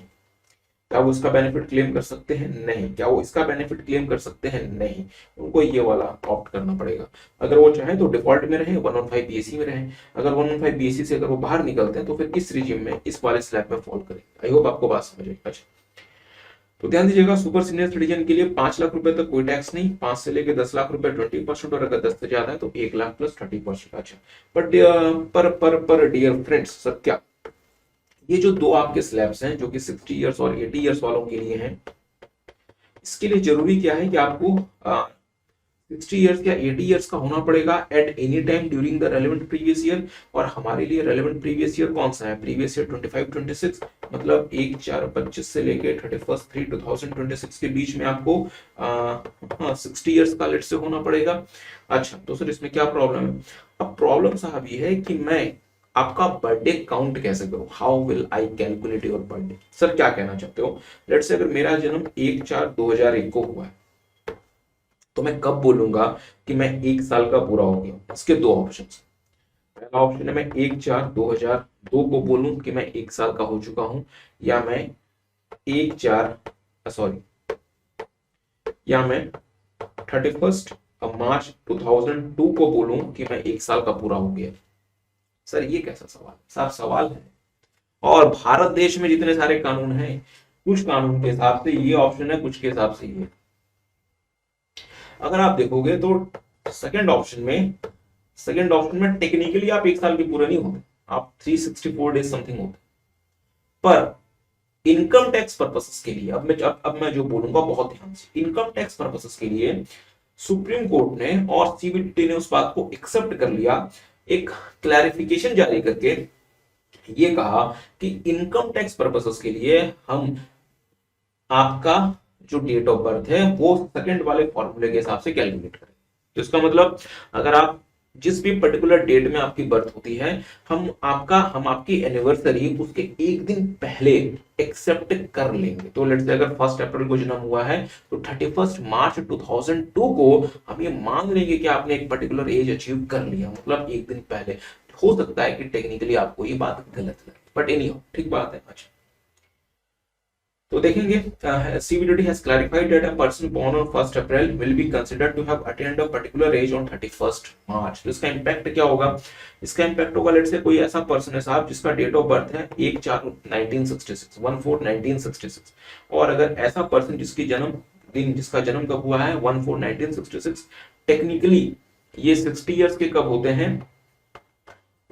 S1: क्या वो इसका बेनिफिट क्लेम कर सकते हैं? नहीं। क्या वो इसका बेनिफिट क्लेम कर सकते हैं? नहीं। उनको ये वाला ऑप्ट करना पड़ेगा। अगर वो चाहे तो डिफॉल्ट में रहे, 115 बीएससी में रहे। अगर 115 बीएससी से अगर वो बाहर निकलते हैं तो फिर इस रिजिम में, इस वाले स्लैब में फॉल करेंगे। आई होप आपको बात समझ आई। अच्छा, तो ध्यान दीजिएगा, सुपर सीनियर सिटीजन के लिए 5 लाख रुपए तक कोई टैक्स नहीं, 5 से लेके 10 लाख रुपए 20%, और अगर 10 से ज्यादा है तो 1 लाख प्लस 30%। अच्छा, बट पर डियर फ्रेंड्स, सर क्या ये जो दो आपके स्लैब्स हैं जो कि 60 इयर्स और 80 इयर्स वालों के लिए हैं, इसके लिए जरूरी क्या है कि आपको 60 इयर्स या 80 इयर्स का होना पड़ेगा at any time during the relevant previous year. और हमारे लिए रेलेवेंट प्रीवियस ईयर कौन सा है? प्रीवियस ईयर 25-26, मतलब 1/4/25 से लेके 31/3/2026 के बीच में आपको 60 इयर्स का लेट से होना पड़ेगा। अच्छा, तो सर इसमें क्या प्रॉब्लम है? अब प्रॉब्लम साहब ये है कि मैं आपका बर्थडे काउंट कैसे करूं? How will I calculate your birthday? Sir क्या कहना चाहते हो? लेट्स से अगर मेरा जन्म 1/4/2001 को हुआ है, तो मैं कब बोलूंगा कि मैं 1 साल का पूरा हो गया? इसके दो ऑप्शन। पहला ऑप्शन है मैं 1/4/2002 को बोलूं कि मैं 1 साल का हो चुका हूं, या मैं 1 सॉरी या मैं 31 मार्च 2002 को बोलूं कि मैं 1 साल का पूरा हो गया। सर ये कैसा सवाल? साफ सवाल है। और भारत देश में जितने सारे कानून हैं, कुछ कानून के हिसाब से ये ऑप्शन है, कुछ के हिसाब से ये। अगर आप देखोगे तो सेकंड ऑप्शन में टेक्निकली आप 1 साल के पूरे नहीं होते, आप 364 डेज समथिंग होते। पर इनकम टैक्स पर्पसेस के लिए, अब मैं जो बोलूंगा बहुत ध्यान से, इनकम टैक्स पर्पसेस के लिए सुप्रीम कोर्ट ने और सीबीडीटी ने उस बात को एक्सेप्ट कर लिया, एक क्लैरिफिकेशन जारी करके ये कहा कि इनकम टैक्स पर्पसेस के लिए हम आपका जो डेट ऑफ बर्थ है वो सेकंड वाले फॉर्मूले के हिसाब से कैलकुलेट करें। तो इसका मतलब, अगर आप जिस भी पर्टिकुलर डेट में आपकी बर्थ होती है, हम आपकी एनिवर्सरी उसके एक दिन पहले एक्सेप्ट कर लेंगे। तो लेट्स से अगर 1 अप्रैल को जन्म हुआ है तो 31 मार्च 2002 को हम ये मान लेंगे कि आपने एक पर्टिकुलर एज अचीव कर लिया, मतलब एक दिन पहले। हो सकता है कि टेक्निकली आपको ये बात गलत लगे, बट एनी हो, ठीक बात है। अच्छा, तो देखेंगे, CBDT has clarified that a person born on 1st April will be considered to have attained a particular age on 31st March। तो इसका इम्पैक्ट क्या होगा? इसका इम्पैक्ट होगा, लेट्स से कोई ऐसा पर्सन है साहब जिसका डेट ऑफ बर्थ है 1/4/1966, और अगर ऐसा पर्सन जिसका जन्म कब हुआ है 1/4/1966, टेक्निकली ये 60 इयर्स के कब होते हैं?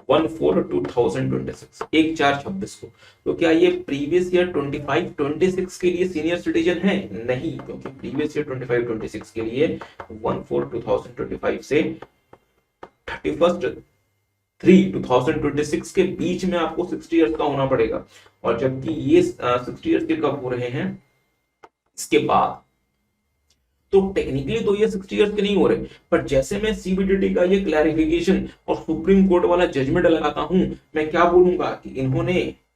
S1: 1/4/2026, 1/4/26 को। तो क्या ये प्रीवियस ईयर 25-26 के लिए सीनियर सिटीजन है? नहीं, क्योंकि प्रीवियस ईयर 25-26 के लिए 1/4/2025 से 31/3/2026 के बीच में आपको 60 इयर्स का होना पड़ेगा। और जबकि ये 60 इयर्स के कब हो रहे हैं? इसके बाद। तो टेक्निकली तो ये 60 इयर्स के नहीं हो रहे, पर जैसे मैं सीबीडीटी का ये क्लैरिफिकेशन और सुप्रीम कोर्ट वाला जजमेंट लगाता हूं, मैं क्या बोलूंगा कि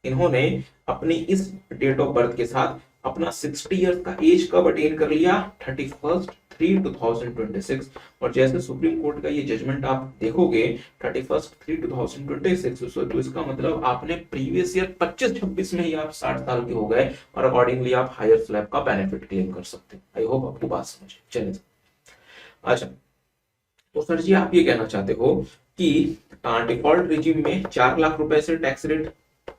S1: इन्होंने अपनी इस डेट ऑफ बर्थ के साथ अपना 60 इयर्स का एज कब अटेन कर लिया? 31/3/2026। और जैसे सुप्रीम कोर्ट का ये जजमेंट आप देखोगे 31/3/2026, तो इसका मतलब आपने प्रीवियस ईयर 25-26 में ही आप 60 साल के हो गए, और अकॉर्डिंगली आप हायर स्लैब का बेनिफिट क्लेम कर सकते हैं। आई होप आपको बात समझ चले। अच्छा, तो सर जी आप ये कहना चाहते हो कि डिफॉल्ट रिजीम में 4 लाख रुपए से टैक्स रेट,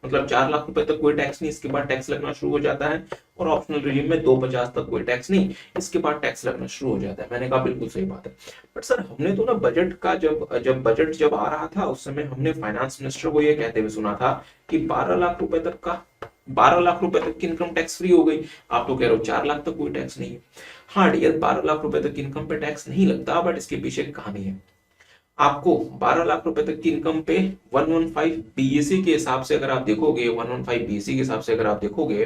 S1: मतलब 4 लाख रुपए तक कोई टैक्स नहीं, इसके बाद टैक्स लगना शुरू हो जाता है, और ऑप्शनल रिजीम में 250 तक कोई टैक्स नहीं, इसके बाद टैक्स लगना शुरू हो जाता है। मैंने कहा बिल्कुल सही बात है, बट सर हमने तो ना बजट का जब आ रहा था उस समय हमने फाइनेंस मिनिस्टर को ये कहते हुए सुना था कि 12 लाख रुपए तक की इनकम टैक्स फ्री हो गई। आप तो कह रहे हो 4 लाख तक कोई टैक्स नहीं है। हाँ डियर, 12 लाख रुपए तक इनकम पे टैक्स नहीं लगता, बट इसके पीछे एक कहानी है। आपको 12 लाख रुपए तक की इनकम पे 115 बीएससी के हिसाब से अगर आप देखोगे, 115 बीएससी के हिसाब से अगर आप देखोगे,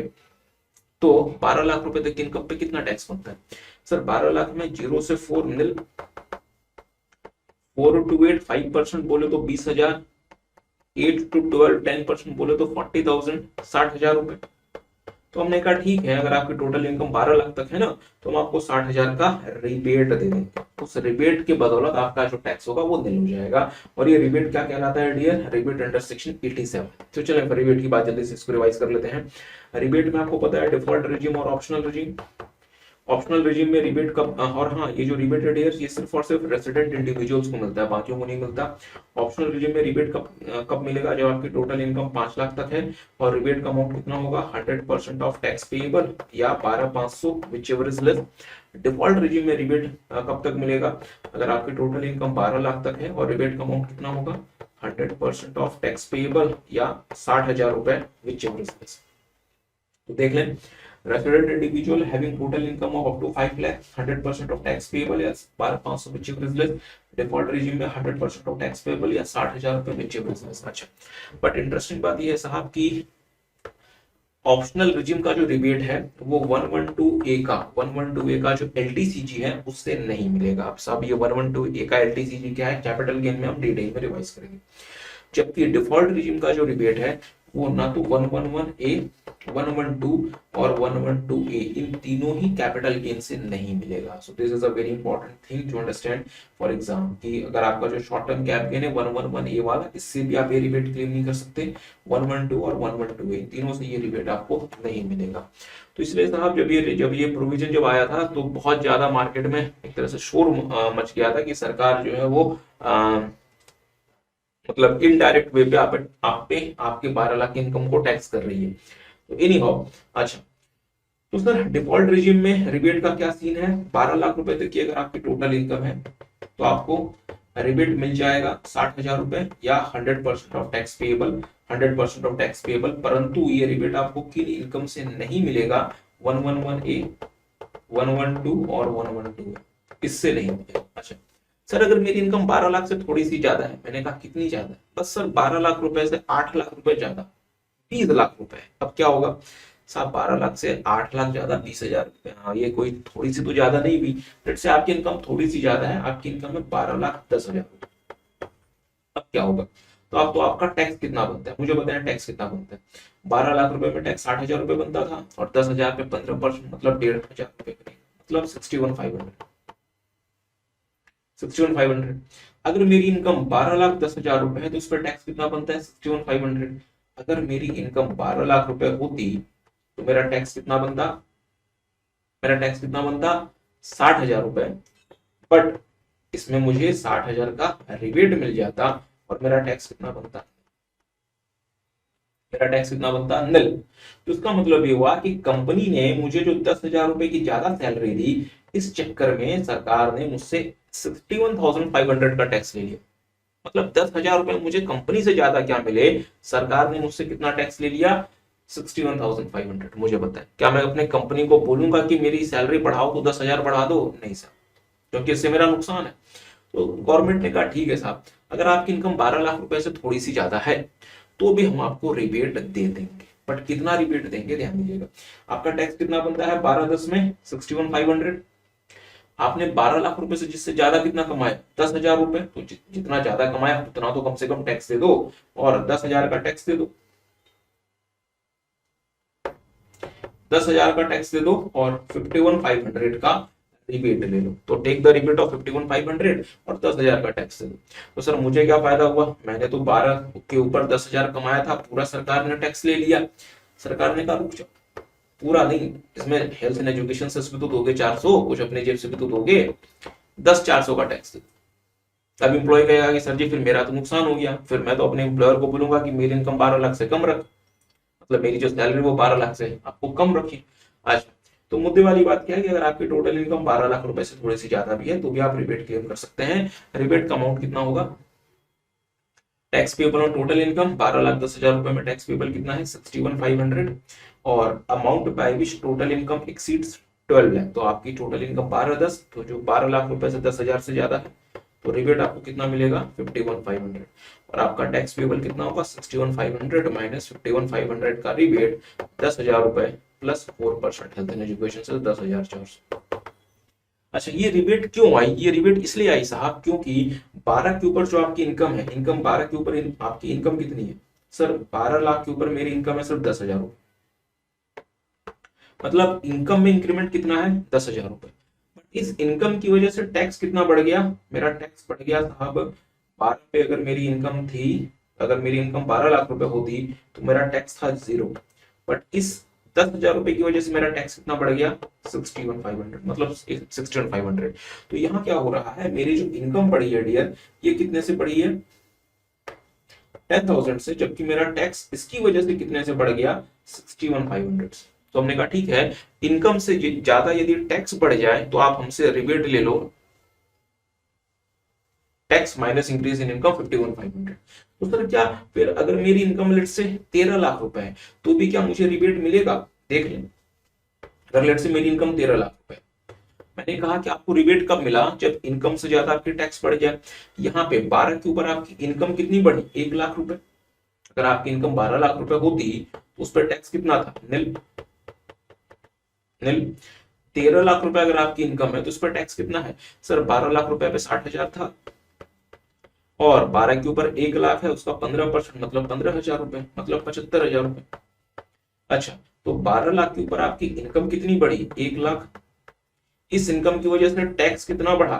S1: तो 12 लाख रुपए तक की इनकम पे कितना टैक्स बनता है? सर 12 लाख में 0 से 4 निल, 4 to 8 5% बोले तो 20,000, 8 to 12 10% बोले तो 40,000, 60,000 रुपए। तो हमने कहा ठीक है, अगर आपकी टोटल इनकम 12 लाख तक है ना, तो हम आपको 60,000 का रिबेट दे देंगे। उस रिबेट के बदौलत आपका जो टैक्स होगा वो निल हो जाएगा। और ये रिबेट क्या कहलाता है डियर? Rebate under section 87। तो चलिए रिबेट की बात जल्दी से इसको रिवाइज कर लेते हैं। रिबेट में आपको पता है डिफॉल्ट रिजीम और ऑप्शनल रिजीम। ऑप्शनल रिजीम में रिबेट कब, और हाँ ये जो रिबेट है डियर ये सिर्फ और सिर्फ रेसिडेंट इंडिविजुअल्स को मिलता है, बाकियों को नहीं मिलता। ऑप्शनल रिजीम में रिबेट कब मिलेगा? जब आपकी टोटल इनकम 5 लाख तक है और रिबेट का अमाउंट कितना होगा? 100% ऑफ टैक्स पेएबल या 12,500 whichever is less. Default regime में रिबेट कब तक मिलेगा? अगर आपकी टोटल इनकम 12 लाख तक है और रिबेट का अमाउंट कितना होगा? 100% ऑफ टैक्स पेएबल या 60,000 रुपए व्हिचएवर इज लेस। तो देख लें, resident individual having total income of up to 5 lakh, 100% of tax payable या 12,500 whichever is less। Default regime में 100% ऑफ टैक्स पेएबल या 60,000 रुपए whichever is less। अच्छा, बट इंटरेस्टिंग बात ये है साहब कि ऑप्शनल रिजीम का जो रिबेट है वो 112A का जो LTCG है उससे नहीं मिलेगा। अब साहब ये 112A का LTCG क्या है? कैपिटल गेन में हम डिटेल में रिवाइज करेंगे। जबकि डिफॉल्ट रिजीम का जो रिबेट है वो ना तो 111A, 112 और 112A इन तीनों ही कैपिटल गेन से नहीं मिलेगा। So this is a very important thing to understand for exam कि अगर आपका जो शॉर्ट टर्म कैप गेन है 111A वाला, इससे भी आप ये रिबेट क्लेम नहीं कर सकते। 112 और 112A तीनों से ये रिबेट आपको नहीं मिलेगा। तो इसलिए साहब जब ये प्रोविजन जब आया था तो बहुत ज्यादा मार्केट में एक तरह से शोर मच गया था कि सरकार जो है वो मतलब इनडायरेक्ट वे पे आपके 12 लाख की इनकम को टैक्स कर रही है। तो एनी हाउ, अच्छा तो सर डिफॉल्ट रिजीम में रिबेट का क्या सीन है? 12 लाख रुपए तक की अगर आपकी टोटल इनकम है तो आपको रिबेट मिल जाएगा 60,000 रुपए या 100% of tax payable, 100% of tax payable. परंतु ये रिबेट आपको किन इनकम से नहीं मिलेगा? 111A, 112 और 112 इससे नहीं मिलेगा। अच्छा सर अगर मेरी इनकम 12 लाख से थोड़ी सी ज्यादा है, मैंने कहा कितनी ज्यादा है? बस सर 12 लाख रुपए से 8 लाख रुपए ज्यादा, 20 लाख रुपए। अब क्या होगा साहब? 12 लाख से 8 लाख ज्यादा 20,000 रुपए। हाँ ये कोई थोड़ी सी तो ज्यादा नहीं हुई। लेट्स से आपकी इनकम थोड़ी सी ज्यादा है, आपकी इनकम है 12 लाख 10,000 रुपए। अब क्या होगा? तो आपका टैक्स कितना बनता है? मुझे बताया टैक्स कितना बनता है? 12 लाख रुपए में टैक्स 60,000 रुपए बनता था और 10,000 पे 15% मतलब 1,500 रुपए बनेगा, मतलब 61,500। अगर मेरी इनकम 12 लाख 10,000 रुपए है तो इस पर टैक्स कितना बनता है? 61,500। अगर मेरी इनकम 12 लाख रुपए होती तो मेरा टैक्स कितना बनता? 60,000 रुपए। बट इसमें मुझे 60,000 का रिबेट मिल जाता और मेरा टैक्स कितना बनता? निल। तो इसका मतलब ये हुआ कि कंपनी ने मुझे जो 10,000 रुपए की ज्यादा सैलरी दी, इस चक्कर में सरकार ने मुझसे 61,500 का टैक्स ले लिया। मतलब 10,000 रुपए मुझे कंपनी से ज्यादा क्या मिले, सरकार ने मुझसे कितना टैक्स ले लिया? 61,500। मुझे बताएं, क्या मैं अपने कंपनी को बोलूंगा कि मेरी सैलरी बढ़ाओ तो 10,000 बढ़ा दो? नहीं सर, क्योंकि इससे मेरा नुकसान है। तो गवर्नमेंट ने कहा ठीक है साहब, अगर आपकी इनकम 12 लाख रुपए से थोड़ी सी ज्यादा है तो भी हम आपको रिबेट दे देंगे। बट कितना रिबेट देंगे ध्यान दीजिएगा। आपका टैक्स कितना बनता है? 12/10 में 61,500। आपने 12 लाख रुपए से जिससे ज्यादा कितना कमाया? 10,000 रुपए। तो जितना ज्यादा कमाया उतना तो कम से कम टैक्स दे दो और 10,000 का टैक्स दे दो। 10,000 का टैक्स दे दो और 51,500 का रिबेट ले लो। तो टेक द रिबेट ऑफ 51,500 और 10,000 का टैक्स दे दो। तो सर मुझे क्या फायदा हुआ? मैंने तो 12 के ऊपर 10,000 कमाया था, पूरा सरकार ने टैक्स ले लिया। सरकार ने कहा रुक जाओ, पूरा नहीं, इसमें हेल्थ एंड एजुकेशन से भी तो दोगे 400, कुछ अपने जेब से भी तो दोगे, 400 का टैक्स दे। तब एम्प्लॉय कहेगा कि सर जी फिर मेरा तो नुकसान हो गया, फिर मैं तो अपने एम्प्लॉयर को बोलूंगा कि मेरी इनकम 12 लाख से कम रख, मतलब मेरी जो सैलरी वो 12 लाख से आपको कम रखी। अच्छा तो मुद्दे वाली बात क्या है कि अगर आपकी टोटल इनकम 12 लाख रुपए से थोड़ी सी ज्यादा भी है तो भी आप रिबेट क्लेम कर सकते हैं। रिबेट का अमाउंट कितना होगा? Tax payable on total income 12 lakh 10,000 रुपए में टैक्स पेबल कितना है? 61,500 और amount by which total income exceeds 12 lakh. तो आपकी टोटल इनकम 12/10, तो जो 12 लाख रुपए से 10,000 से ज्यादा है तो रिबेट आपको कितना मिलेगा? 51,500। और आपका टैक्स पेबल कितना होगा? 61,500 माइनस 51,500 का रिबेट 10,000 रुपए प्लस 4% हेल्थ एंड एजुकेशन से 10,400। अच्छा, ये रिबेट क्यों आई? ये रिबेट इसलिए आई साहब क्योंकि 12 के ऊपर जो आपकी इनकम है, इनकम 12 के ऊपर आपकी इनकम कितनी है सर? 12 लाख के ऊपर मेरी इनकम है सिर्फ 10,000 रुपए। मतलब इनकम में इंक्रीमेंट कितना है? 10,000 रुपए। बट इस इनकम की वजह से टैक्स कितना बढ़ गया? मेरा टैक्स बढ़ गया साहब 12 पे। अगर मेरी इनकम थी, अगर मेरी इनकम 12 लाख रुपए होती तो मेरा टैक्स था 0। बट इस 10,000 रुपए की वजह से मेरा टैक्स कितना बढ़ गया? 61,500, मतलब 61,500। तो यहाँ क्या हो रहा है, मेरी जो इनकम बढ़ी है डियर, ये कितने से बढ़ी है? 10,000 से, जबकि मेरा टैक्स इसकी वजह से कितने से बढ़ गया? 61,500 से। तो हमने कहा ठीक है, इनकम से ज्यादा यदि टैक्स बढ़ जाए तो आप हमसे रिबेट ले लो, tax minus increase in income 51,500। तो सर क्या फिर अगर मेरी इनकम लेट से 13 लाख रुपए है तो भी क्या मुझे रिबेट मिलेगा? देख लें, अगर लेट से मेरी इनकम 13 लाख रुपए, मैंने कहा कि आपको रिबेट कब मिला? जब इनकम से ज्यादा आपकी टैक्स बढ़ जाए। यहाँ पे 12 के ऊपर आपकी इनकम कितनी बढ़ी? 1 लाख रुपए। अगर आपकी इनकम 12 लाख रुपए होती तो उस पर टैक्स कितना था? नील। नील। 13 लाख रुपए अगर आपकी इनकम है तो उस पर टैक्स कितना है सर? 12 लाख रुपए पे 60,000 था, और 12 के ऊपर 1 लाख है, उसका 15% मतलब 15,000 रुपए, मतलब 75,000 रुपए। अच्छा, तो 12 लाख के ऊपर आपकी इनकम कितनी बढ़ी? 1 लाख। इस इनकम की वजह से टैक्स कितना बढ़ा?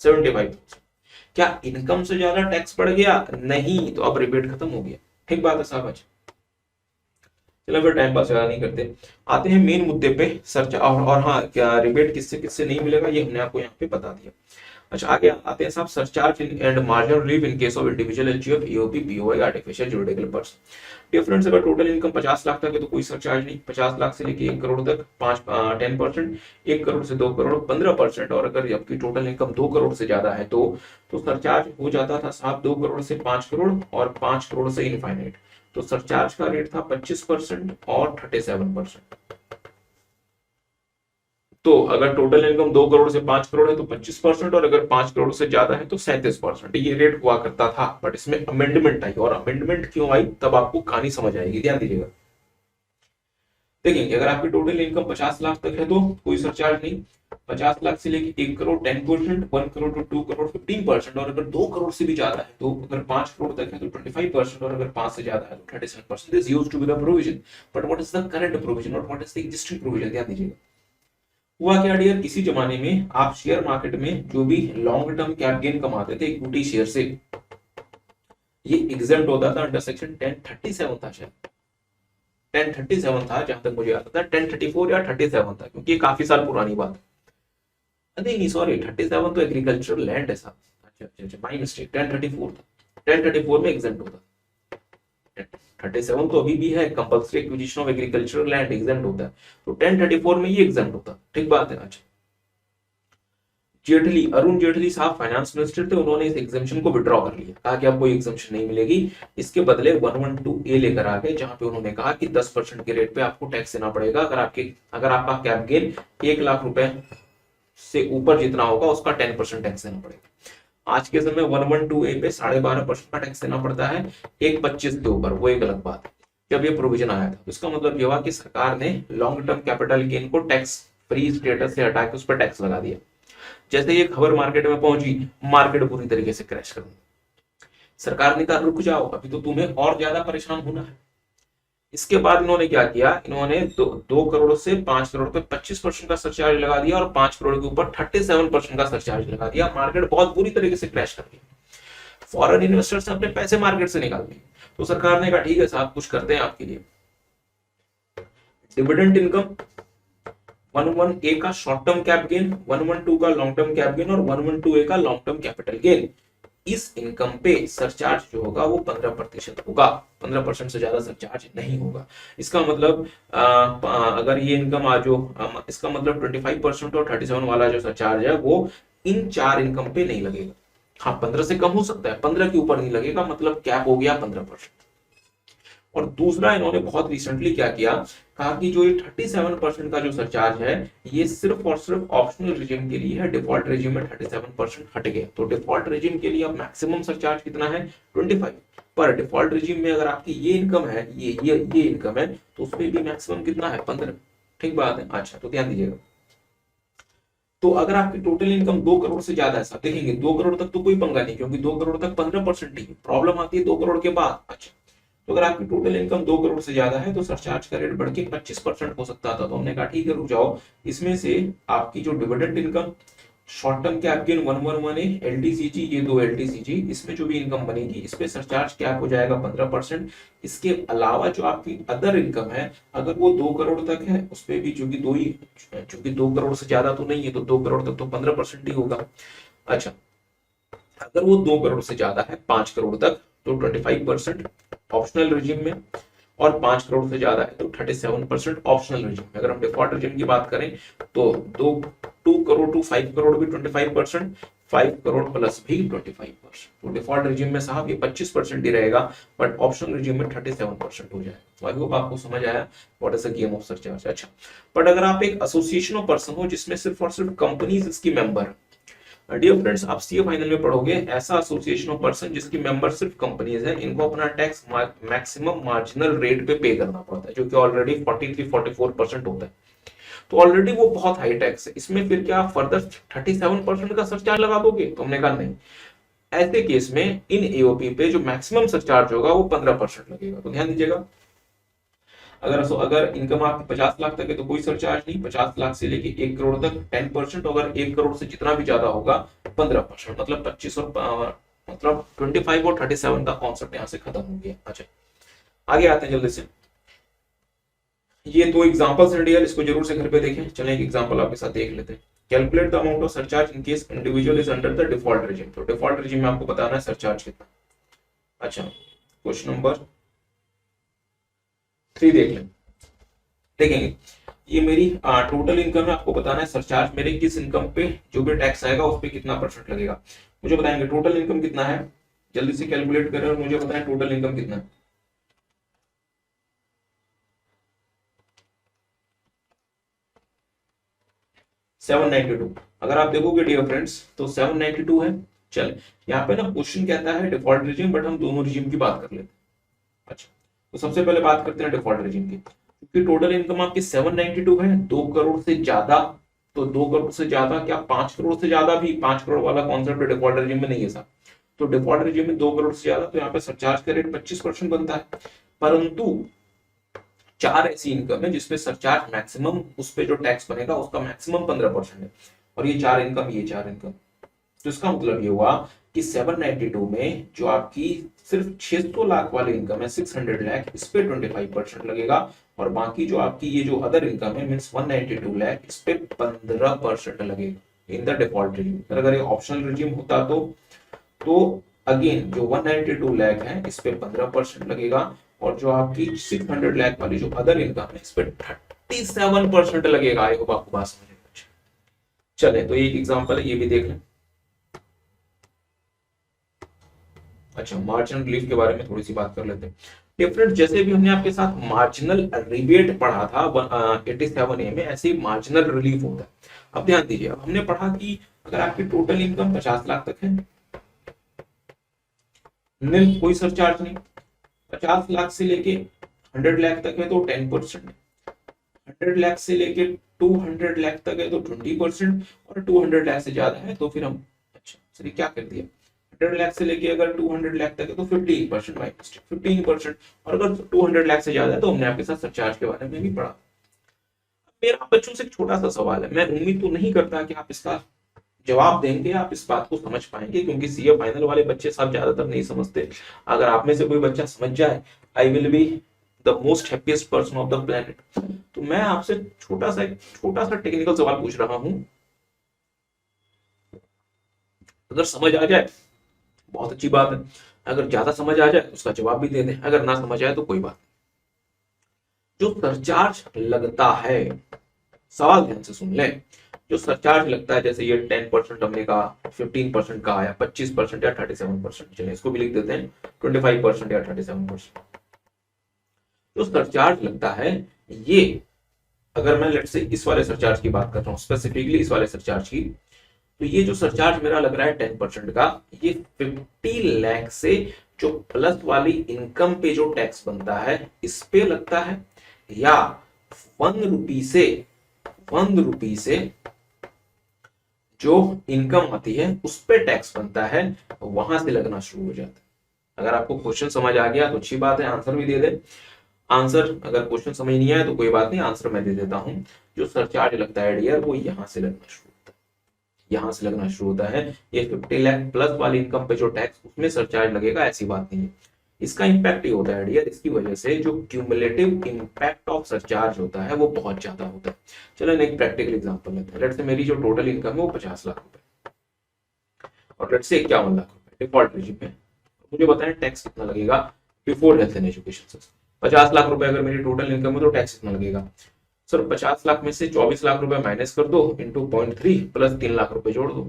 S1: 75। क्या इनकम से ज्यादा टैक्स बढ़ गया? नहीं। तो अब रिबेट खत्म हो गया। ठीक बात है साहब। आज चलो फिर टाइम पास ज्यादा नहीं करते, आते हैं मेन मुद्दे पे। सर्च और हाँ, क्या रिबेट किससे किससे नहीं मिलेगा ये हमने आपको यहाँ पे बता दिया। अच्छा, आगे आते हैं साहब, surcharge and margin relief in case of individual LGF EOP POI artificial juridical person. Difference, अगर टोटल इनकम 50 लाख तक है तो कोई सरचार्ज नहीं। 50 लाख से लेके 1 करोड़ तक 10%, 1 करोड़ से 2 करोड़ 15%, और अगर आपकी टोटल इनकम 2 करोड़ से ज्यादा है तो सरचार्ज हो जाता था साहब 2 करोड़ से 5 करोड़ और 5 करोड़ से इनफाइनाइट। तो सरचार्ज का रेट था 25% और 37%। तो अगर टोटल इनकम 2 करोड़ से 5 करोड़ है तो 25%, और अगर 5 करोड़ से ज्यादा है तो 37%। ये रेट हुआ करता था। बट इसमें अमेंडमेंट आई, और अमेंडमेंट क्यों आई तब आपको कहानी समझ आएगी, ध्यान दीजिएगा। देखिए, अगर आपकी टोटल इनकम 50 लाख तक है तो कोई सरचार्ज नहीं। 50 लाख से लेके 1 करोड़ 10%, 1 करोड़ टू 2 करोड़ 15%, और अगर 2 करोड़ से भी ज्यादा है तो, अगर 5 करोड़ तक है तो 25%, और अगर 5 से ज्यादा है तो 37%। This used to be the provision, but what is the current provision और what is the existing provision? ध्यान दीजिएगा। हुआ क्या डियर, किसी जमाने में आप शेयर मार्केट में जो भी लॉन्ग टर्म कैप गेन कमाते थे इक्विटी शेयर से, ये एग्जेम्प्ट होता था अंडर सेक्शन 1037 था, शायद 1037 था जहां तक मुझे आता था। 1034 या 37 था, क्योंकि ये काफी साल पुरानी बात है। नहीं नहीं सॉरी, 37 तो एग्रीकल्चरल लैंड है साहब। अच्छा अच्छा अच्छा, माई मिस्टेक, 1034 था। 1034 में एग्जेम्प्ट होता। 37 तो अभी भी है, compulsory acquisition of agricultural land exempt होता है। तो 1034 में ये एग्जेम्प्ट होता। ठीक बात है। अच्छा, जेटली, अरुण जेटली साहब फाइनेंस मिनिस्टर थे, उन्होंने इस एग्जामेशन को विड्रॉ कर लिया, कहा कि अब कोई एग्जामेशन नहीं मिलेगी। इसके बदले 112A लेकर आ गए, जहां पे उन्होंने कहा कि 10% के रेट पे आपको टैक्स देना पड़ेगा। अगर आपका कैप गेन 1 लाख रुपए से ऊपर जितना होगा उसका 10% टैक्स देना पड़ेगा। आज के समय 112A पे 12.5% का टैक्स देना पड़ता है, एक 25 के ऊपर, वो एक अलग बात है। जब ये प्रोविजन आया था, इसका मतलब यह हुआ कि सरकार ने लॉन्ग टर्म कैपिटल गेन को टैक्स फ्री स्टेटस से हटा के उस पर टैक्स लगा दिया। जैसे ये खबर मार्केट में पहुंची, मार्केट पूरी तरीके से क्रैश कर दी। सरकार ने कहा रुक जाओ, अभी तो तुम्हें और ज्यादा परेशान होना है। इसके बाद इन्होंने क्या किया, इन्होंने 2 करोड़ से 5 करोड़ पे 25% का सरचार्ज लगा दिया, और 5 करोड़ के ऊपर 37% का सरचार्ज लगा दिया। मार्केट बहुत बुरी तरीके से क्रैश कर गई। फॉरेन इन्वेस्टर्स ने अपने पैसे मार्केट से निकाल दिए। तो सरकार ने कहा ठीक है साहब, कुछ करते हैं आपके लिए। डिविडेंड इनकम 111A का शॉर्ट टर्म कैप गेन, 112 का लॉन्ग टर्म कैप गेन, और 112A का लॉन्ग टर्म कैपिटल गेन, इस इनकम पे सरचार्ज जो होगा वो 15% होगा। 15% से ज्यादा सरचार्ज नहीं होगा। इसका मतलब अगर ये इनकम आ जो इसका मतलब 25% और 37 वाला जो सरचार्ज है वो इन 4 इनकम पे नहीं लगेगा। हाँ, 15 से कम हो सकता है, 15 के ऊपर नहीं लगेगा, मतलब कैप हो गया 15%। और दूसरा, इन्होंने बहुत रिसेंटली क्या किया, कहा कि जो ये 37% का जो सरचार्ज है ये सिर्फ और सिर्फ ऑप्शनल रिजिम के लिए है। डिफॉल्ट रिजिम में 37% हट गया। तो डिफॉल्ट रिजिम के लिए अब मैक्सिमम सरचार्ज कितना है? 25। पर डिफॉल्ट रिजिम में अगर आपकी ये इनकम है, ये इनकम है, तो उसमें भी मैक्सिमम कितना है? 15। ठीक बात है। अच्छा, तो ध्यान दीजिएगा। तो अगर आपकी टोटल इनकम 2 करोड़ से ज्यादा है, आप देखेंगे 2 करोड़ तक तो कोई पंगा नहीं, क्योंकि 2 करोड़ तक 15% ही प्रॉब्लम आती है 2 करोड़ के बाद। अच्छा, तो अगर आपकी टोटल इनकम 2 करोड़ से ज्यादा है तो सरचार्ज का रेट बढ़ के 25% हो सकता था। तो हमने कहा ठीक है रुक जाओ, इसमें से आपकी जो dividend income short term cap gain 111 है, एलटीसीजी ये दो एलटीसीजी, इसमें जो भी इनकम बनेगी इस पे सरचार्ज कैप हो जाएगा 15%। इसके अलावा जो आपकी अदर इनकम है, अगर वो 2 करोड़ तक है उस पे भी, जो कि दो ही, चूंकि 2 करोड़ से ज्यादा तो नहीं है तो 2 करोड़ तक तो 15% ही होगा। अच्छा, अगर वो 2 करोड़ से ज्यादा है 5 करोड़ तक तो 25% ऑप्शनल रिजीम में, और 5 करोड़ से ज्यादा है तो 37% ऑप्शनल रिजीम में। अगर हम डिफॉल्ट रिजीम की बात करें तो 2 करोड़ टू 5 करोड़ भी 25%, 5 करोड़ प्लस भी 25%। तो डिफॉल्ट रिजीम में साहब ये 25% ही रहेगा, बट ऑप्शनल रिजीम में 37% हो जाएगा। आई होप आपको समझ आया what is the game of surcharge. अच्छा, बट अगर आप एक एसोसिएशन ऑफ पर्सन हो जिसमें सिर्फ और सिर्फ कंपनीज इसकी मेंबर, डियर फ्रेंड्स, आप सीए फाइनल में पढ़ोगे ऐसा एसोसिएशन ऑफ पर्सन जिसकी मेंबर सिर्फ कंपनीज है, इनको अपना टैक्स मैक्सिमम मार्जिनल रेट पे करना पड़ता है, जो कि ऑलरेडी 43-44% होता है। तो ऑलरेडी वो बहुत हाई टैक्स है, इसमें फिर क्या फर्दर 37% का सरचार्ज लगा दोगे? तो हमने कहा नहीं, ऐसे केस में इन एओपी पे जो मैक्सिमम सरचार्ज होगा वो 15% लगेगा। तो ध्यान दीजिएगा, अगर इनकम आपकी 50 लाख तक है तो कोई सरचार्ज नहीं, 50 लाख से लेके 1 करोड़ तक 10%, अगर 1 करोड़ से जितना भी ज्यादा होगा 15%, मतलब 25 और मतलब 25 और 37 का कॉन्सेप्ट यहाँ से खत्म हो गया। अच्छा, आगे आते हैं जल्दी से। ये दो एग्जांपल्स हैं डियर, इसको जरूर से घर पे देखें। चलें एक एग्जांपल आपके साथ देख लेते हैं। Calculate the amount of surcharge in case individual is under the default regime. तो डिफॉल्ट रिजीम में आपको बताना है सरचार्ज कितना। अच्छा, क्वेश्चन नंबर 3 देख लें, देखेंगे ये मेरी टोटल इनकम है, आपको बताना है सरचार्ज मेरे किस इनकम पे जो भी टैक्स आएगा उस पे कितना परसेंट लगेगा। मुझे बताएंगे टोटल इनकम कितना है, जल्दी से कैलकुलेट करें और मुझे बताएं टोटल इनकम कितना है। 792। अगर आप देखोगे डियर फ्रेंड्स तो 792 है। चल, यहाँ पे ना क्वेश्चन कहता है डिफॉल्ट रिजीम, बट हम दोनों रिजीम की बात कर लेते हैं। अच्छा, तो सबसे पहले बात करते हैं डिफॉल्ट रिजीम की, क्योंकि टोटल इनकम आपकी 792 है, 2 करोड़ से ज्यादा, तो 2 करोड़ से ज्यादा क्या 5 करोड़ से ज्यादा भी, 5 करोड़ वाला कॉन्सेप्ट डिफॉल्ट रिजीम में नहीं है साहब। तो डिफॉल्ट रिजीम में 2 करोड़ से ज्यादा, तो यहाँ पे सरचार्ज का रेट 25% बनता है। परंतु 4 ऐसी इनकम है जिसपे सरचार्ज मैक्सिमम, उस पे जो टैक्स बनेगा उसका मैक्सिमम 15% है, और ये 4 इनकम। तो इसका मतलब ये हुआ कि 792 में जो आपकी सिर्फ 600 लाख वाली इनकम है, 600 लाख, इस पे 25% लगेगा, और बाकी जो आपकी ये जो अदर इनकम है मींस 192 लाख, इस पे 15% लगेगा इन द डिफॉल्ट रिजीम। अगर ये ऑप्शनल रिजीम होता तो अगेन जो 192 लाख है इस पे 15% लगेगा, और जो आपकी 600 लाख वाली जो अदर इनकम है इस पे 37% लगेगा। आई होप आपको बात समझ में। चले, तो ये एक एग्जांपल है, ये भी देख लें। अच्छा, मार्जिनल रिलीफ के बारे में थोड़ी सी बात कर लेते हैं। डिफरेंट, जैसे भी हमने आपके साथ मार्जिनल रिबेट पढ़ा था 87A में, ऐसे ही मार्जिनल रिलीफ होता है। अब ध्यान दीजिए, अब हमने पढ़ा कि अगर आपकी टोटल इनकम 50 लाख तक है, नील कोई सरचार्ज नहीं, 50 लाख से लेके 100 लाख तक है तो 10%, 100 लाख से लेके 200 लाख तक है तो 20%, और 200 लाख से ज्यादा है तो फिर हम, अच्छा सॉरी क्या कर दिया, 100 लाख से लेके अगर 200 लाख तक है तो 15% माइनस 15%, और अगर 200 लाख से ज्यादा है तो हमने आपके साथ सरचार्ज के बारे में भी पढ़ा। मेरा बच्चों से एक छोटा सा सवाल है, मैं उम्मीद तो नहीं करता कि आप इसका जवाब देंगे, आप इस बात को समझ पाएंगे, क्योंकि सीए फाइनल वाले बच्चे सब ज्यादातर नहीं समझते। अगर आप में से कोई बच्चा समझ जाए, I will be the most happiest person of the planet. तो मैं आपसे छोटा सा टेक्निकल सवाल पूछ रहा हूं, अगर समझ आ जाए बहुत अच्छी बात है, अगर ज्यादा समझ आ जाए उसका जवाब भी दे दें, अगर ना समझ आए तो कोई बात। जो सरचार्ज लगता है, सवाल ध्यान से सुन ले, जो सरचार्ज लगता है, जैसे ये 10% हमने कहा, 15% का आया, 25% या 37%, चलिए इसको भी लिख देते हैं 25% या 37%। जो सरचार्ज लगता है, ये अगर मैं लेट्स से इस वाले सरचार्ज की बात कर रहा हूं, स्पेसिफिकली इस वाले सरचार्ज की, तो ये जो सरचार्ज मेरा लग रहा है 10% का, ये 50 लाख से जो प्लस वाली इनकम पे जो टैक्स बनता है इस पे लगता है, या 1 रुपी से जो इनकम आती है उस पे टैक्स बनता है, वहां से लगना शुरू हो जाता है। अगर आपको क्वेश्चन समझ आ गया तो अच्छी बात है, आंसर भी दे दे। आंसर अगर क्वेश्चन समझ नहीं आया तो कोई बात नहीं, आंसर मैं दे देता हूं। जो सरचार्ज लगता है डियर, वो यहां से लगना शुरू होता है, यहां से लगना शुरू होता है। ये 50 लाख प्लस वाली इनकम पे जो टैक्स, उसमें सरचार्ज लगेगा, ऐसी बात नहीं है। इसका इंपैक्ट ये होता है डियर, इसकी वजह से जो क्यूमुलेटिव इंपैक्ट ऑफ सरचार्ज होता है वो बहुत ज्यादा होता है। चलो एक प्रैक्टिकल एग्जांपल लेते हैं। लेट्स से मेरी जो टोटल इनकम है वो 50 लाख रुपए, और लेट्स से 51 लाख रुपए डिफॉल्ट रेजिम में। मुझे बताएं टैक्स कितना लगेगा before health and education. 50 lakh रुपए अगर मेरी टोटल इनकम है तो टैक्स कितना लगेगा सर? 50 लाख में से 24 लाख रुपए माइनस कर दो, इंटू 0.3 प्लस 3 लाख रुपए जोड़ दो।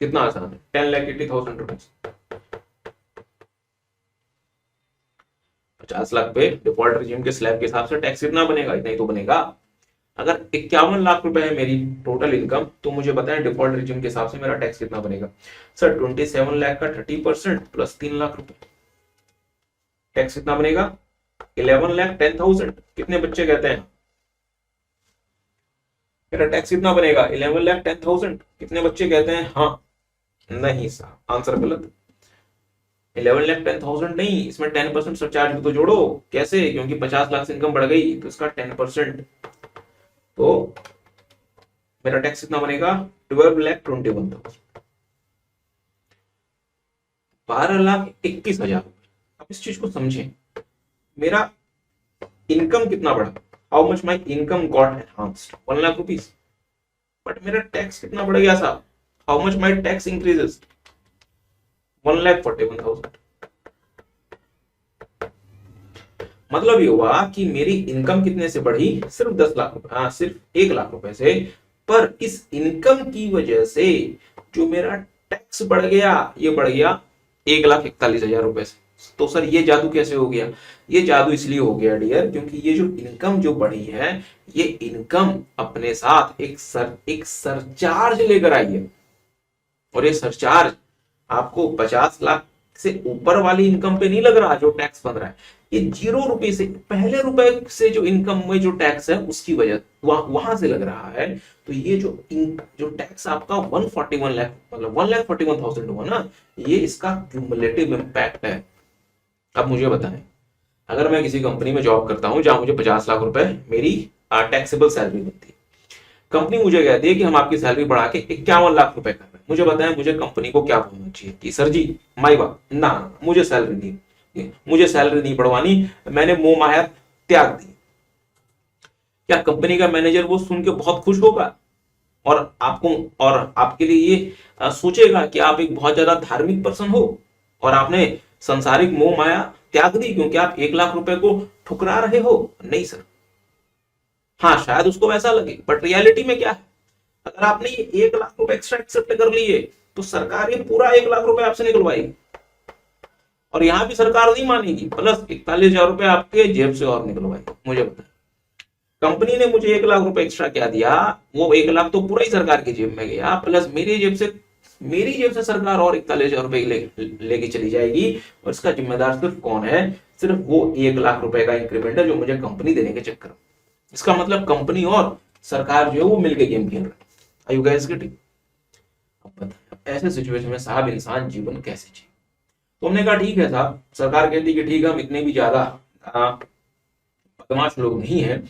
S1: कितना आसान है, 10,80,000 रुपीज। 50 लाख पे डिफॉल्ट रिजीम के स्लैब के हिसाब से टैक्स कितना बनेगा? इतना ही तो बनेगा। अगर 51 लाख रुपए है मेरी टोटल इनकम, तो मुझे बताएं डिफॉल्ट रिजीम के हिसाब से मेरा टैक्स कितना बनेगा? सर 27 लाख का 30% प्लस 3 लाख रुपए, टैक्स कितना बनेगा? 11,10,000। कितने बच्चे कहते हैं मेरा टैक्स कितना बनेगा? 11,10,000। कितने बच्चे कहते हैं हाँ? नहीं साहब, आंसर गलत। 11,10,000 नहीं, इसमें 10% सरचार्ज भी तो जोड़ो। कैसे? क्योंकि 50 लाख से इनकम बढ़ गई तो इसका 10%, तो मेरा टैक्स कितना बनेगा? 12,21,000, 12,21,000। अब इस चीज को समझें, मेरा इनकम कितना बढ़ा? How much my income got enhanced? 1 lakh rupees. But मेरा टैक्स कितना बढ़ गया साहब? How much my tax increases? 1,41,000। मतलब ये हुआ कि मेरी इनकम कितने से बढ़ी? सिर्फ 10 लाख रुपए, हाँ सिर्फ 1 लाख रुपए से। पर इस इनकम की वजह से जो मेरा टैक्स बढ़ गया, ये बढ़ गया 1,41,000 रुपए से। तो सर ये जादू कैसे हो गया? ये जादू इसलिए हो गया डियर, क्योंकि ये जो इनकम जो बढ़ी है, ये इनकम अपने साथ एक सरचार्ज लेकर आई है। और ये सरचार्ज आपको 50 लाख से ऊपर वाली इनकम पे नहीं लग रहा जो टैक्स बन रहा है, ये 0 रुपए से, पहले रुपए से जो इनकम में जो टैक्स है उसकी वजह वहां से लग रहा है। तो ये जो टैक्स आपका 141 लाख, मतलब 1,41,000 हुआ ना, ये इसका क्यूमुलेटिव इंपैक्ट है। अब मुझे बताएं, अगर मैं किसी कंपनी में जॉब करता हूं जहां मुझे 50 लाख रुपए मेरी टैक्सेबल सैलरी बनती है, कंपनी मुझे कहती है कि हम आपकी सैलरी बढ़ा के 51 लाख रुपए कर रहे हैं। मुझे बताएं, मुझे कंपनी को क्या बोलना चाहिए कि सर जी माई बात ना, मुझे सैलरी नहीं बढ़वानी, मैंने मोह माया त्याग दी। क्या कंपनी का मैनेजर वो सुन के बहुत खुश होगा और आपके लिए ये सोचेगा कि आप एक बहुत ज्यादा धार्मिक पर्सन हो और आपने संसारिक मोह माया त्याग दी क्योंकि आप 1 लाख रुपए को ठुकरा रहे हो? नहीं सर। हाँ शायद उसको वैसा लगे, बट रियलिटी में क्या है? अगर आपने ये 1 लाख रुपए एक्स्ट्रा एक्सेप्ट कर लिए तो सरकार ये पूरा 1 लाख रुपए आपसे निकलवाएगी, और यहां भी सरकार नहीं मानेगी, प्लस 41,000 रुपए आपके जेब से और निकलवाएगी। मुझे बताएं, कंपनी ने मुझे 1 लाख रुपए एक्स्ट्रा क्या दिया? वो 1 लाख तो पूरा ही सरकार की जेब में गया, प्लस मेरी जेब से सरकार और 41,000 रुपए लेके चली जाएगी। और इसका जिम्मेदार सिर्फ कौन है? सिर्फ वो 1 लाख रुपए का इंक्रीमेंट है जो मुझे कंपनी देने के चक्कर में। इसका मतलब कंपनी और सरकार जो है वो मिलकर गेम खेल रहे हैं। Are you guys getting? अब बताएं, ऐसे सिचुएशन में साहब इंसान जीवन कैसे जिए? तो हमने कहा ठीक है साहब, सरकार कहती कि ठीक है हम इतने भी ज्यादा बदमाश लोग नहीं है,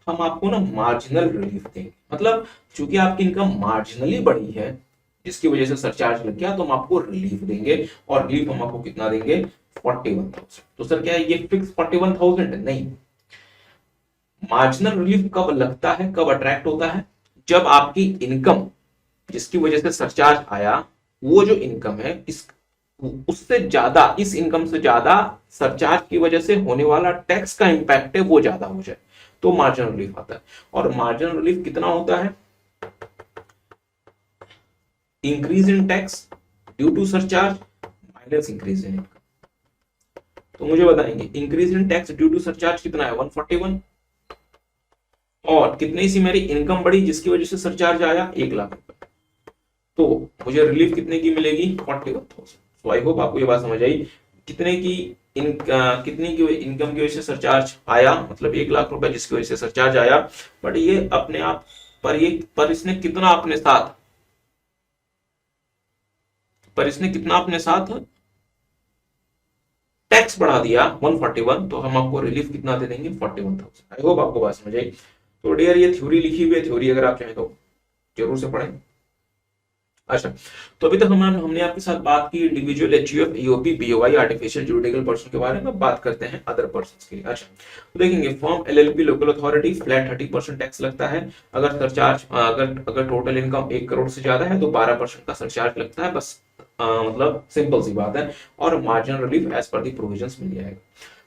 S1: हम आपको ना मार्जिनल रिलीफ देंगे। मतलब चूंकि आपकी इनकम मार्जिनली बढ़ी है जिसकी वजह से सरचार्ज लग गया, तो हम आपको रिलीफ देंगे। और रिलीफ हम आपको कितना देंगे? 41,000। तो सर क्या है ये फिक्स 41,000? नहीं, मार्जिनल रिलीफ कब लगता है, कब अट्रैक्ट होता है? जब आपकी इनकम जिसकी वजह से सरचार्ज आया, वो जो इनकम है उससे ज्यादा, इस इनकम से ज्यादा सरचार्ज की वजह से होने वाला टैक्स का इंपैक्ट है वो ज्यादा हो जाए, तो मार्जिनल रिलीफ आता है। और मार्जिनल रिलीफ कितना होता है? Increase in tax due to surcharge minus increase in income. तो मुझे बताएंगे increase in tax due to surcharge कितना है? 141। और कितनी सी मेरी इनकम बढ़ी जिसकी वजह से सरचार्ज आया? 1 लाख रुपए। तो मुझे रिलीफ कितने की मिलेगी? 41,000। तो आई होप आपको ये बात समझ आई कितने की कितनी की इनकम की वजह से सरचार्ज आया, मतलब 1 लाख रुपए जिसकी वजह से सरचार्ज आया। बट ये अपने आप पर इसने कितना अपने साथ पर इसने कितना अपने साथ टैक्स बढ़ा दिया 141, तो हम आपको रिलीफ कितना दे देंगे 41,000। आई होप आपको बात समझ आई। तो डियर ये थ्योरी लिखी हुई है, थ्योरी अगर आप चाहें तो जरूर से पढ़ें। अच्छा, तो अभी तक हमने आपके साथ बात की individual, HUF, EOP, BOI, artificial juridical person के बारे में। बात करते हैं अदर पर्सन के लिए। अच्छा, तो देखेंगे form, LLP, local authority, flat 30% tax लगता है। अगर सरचार्ज अगर टोटल इनकम 1 करोड़ से ज्यादा है तो 12% का सरचार्ज लगता है, बस मतलब सिंपल सी बात है। और मार्जिनल रिलीफ एज पर दी प्रोविजंस मिल जाएगा।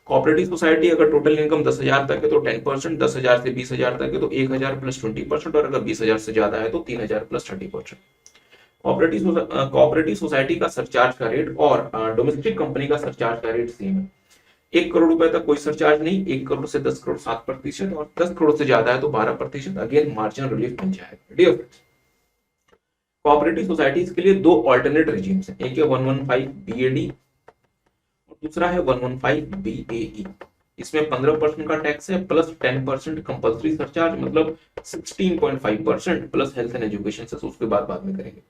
S1: कोऑपरेटिव सोसाइटी अगर टोटल इनकम 10,000 तक है तो 10%, 10,000 से 20,000 तक है तो 1,000 प्लस 20%, और अगर 20,000 से ज्यादा है तो 3,000 प्लस 30%। कोऑपरेटिव सोसाइटी का सरचार्ज का रेट और डोमेस्टिक कंपनी का सरचार्ज का रेट सेम है। 1 करोड़ रुपए तक कोई सरचार्ज नहीं, 1 करोड़ से 10 करोड़ 7%, और 10 करोड़ से ज्यादा है तो 12%। अगेन मार्जिनल रिलीफ मिल जाएगा। डियर फ्रेंड्स, कोऑपरेटिव सोसाइटीज के लिए दो ऑल्टरनेट रिजीम्स हैं। एक है 115 बीएडी और दूसरा है 115 बीएई। इसमें 15% का टैक्स है प्लस 10% कंपल्सरी सरचार्ज, मतलब 16.5% प्लस हेल्थ एंड एजुकेशन से, उसके बाद में करेंगे।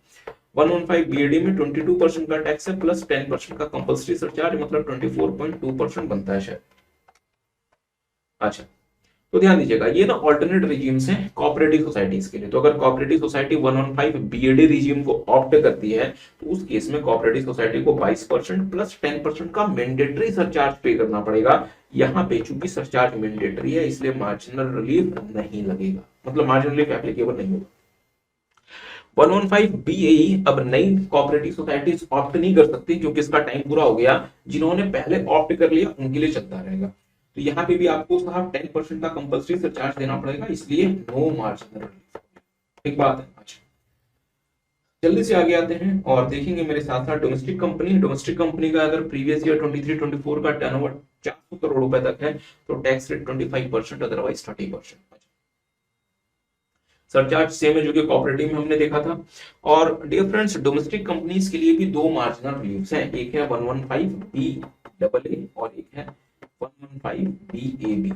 S1: 115 बीएडी में 22% का टैक्स है प्लस 10% का कंपल्सरी सरचार्ज, मतलब 24.2% बनता है शायद। अच्छा, तो ध्यान दीजिएगा ये ना ऑल्टरनेट रिजीम्स हैं कोऑपरेटिव सोसाइटीज के लिए। तो अगर कोऑपरेटिव सोसाइटी 115 बीएडी रिजीम को ऑप्ट करती है तो उस केस में कोऑपरेटिव सोसाइटी को 22% प्लस 10% का मैंडेटरी सरचार्ज पे करना पड़ेगा। यहाँ पे चूंकि सरचार्ज मैंडेटरी है इसलिए मार्जिनल रिलीफ नहीं लगेगा, मतलब मार्जिनल रिलीफ एप्लीकेबल नहीं होगा। 115 बीएई अब नई कोऑपरेटिव सोसाइटीज ऑप्ट नहीं कर सकती क्योंकि इसका टाइम पूरा हो गया। जिन्होंने पहले ऑप्ट कर लिया उनके लिए चलता रहेगा। तो यहाँ पे भी आपको साहब 10% का कंपल्सरी सरचार्ज देना पड़ेगा, इसलिए नो मार्जिनल रिलीफ। ठीक बात है। अच्छा, जल्दी से आगे आते हैं और देखेंगे मेरे साथ साथ डोमेस्टिक कंपनी। डोमेस्टिक कंपनी का अगर प्रीवियस ईयर 23-24 का टर्नओवर 400 करोड़ रुपए तक है तो tax rate 25%, otherwise 30%। Surcharge same है जो कि कोऑपरेटिव में हमने देखा था। और डियर फ्रेंड्स, डोमेस्टिक कंपनीज के लिए भी दो मार्जिनल रिलीफ्स हैं, एक है 115 बी डबल ए और एक है 115 BAB।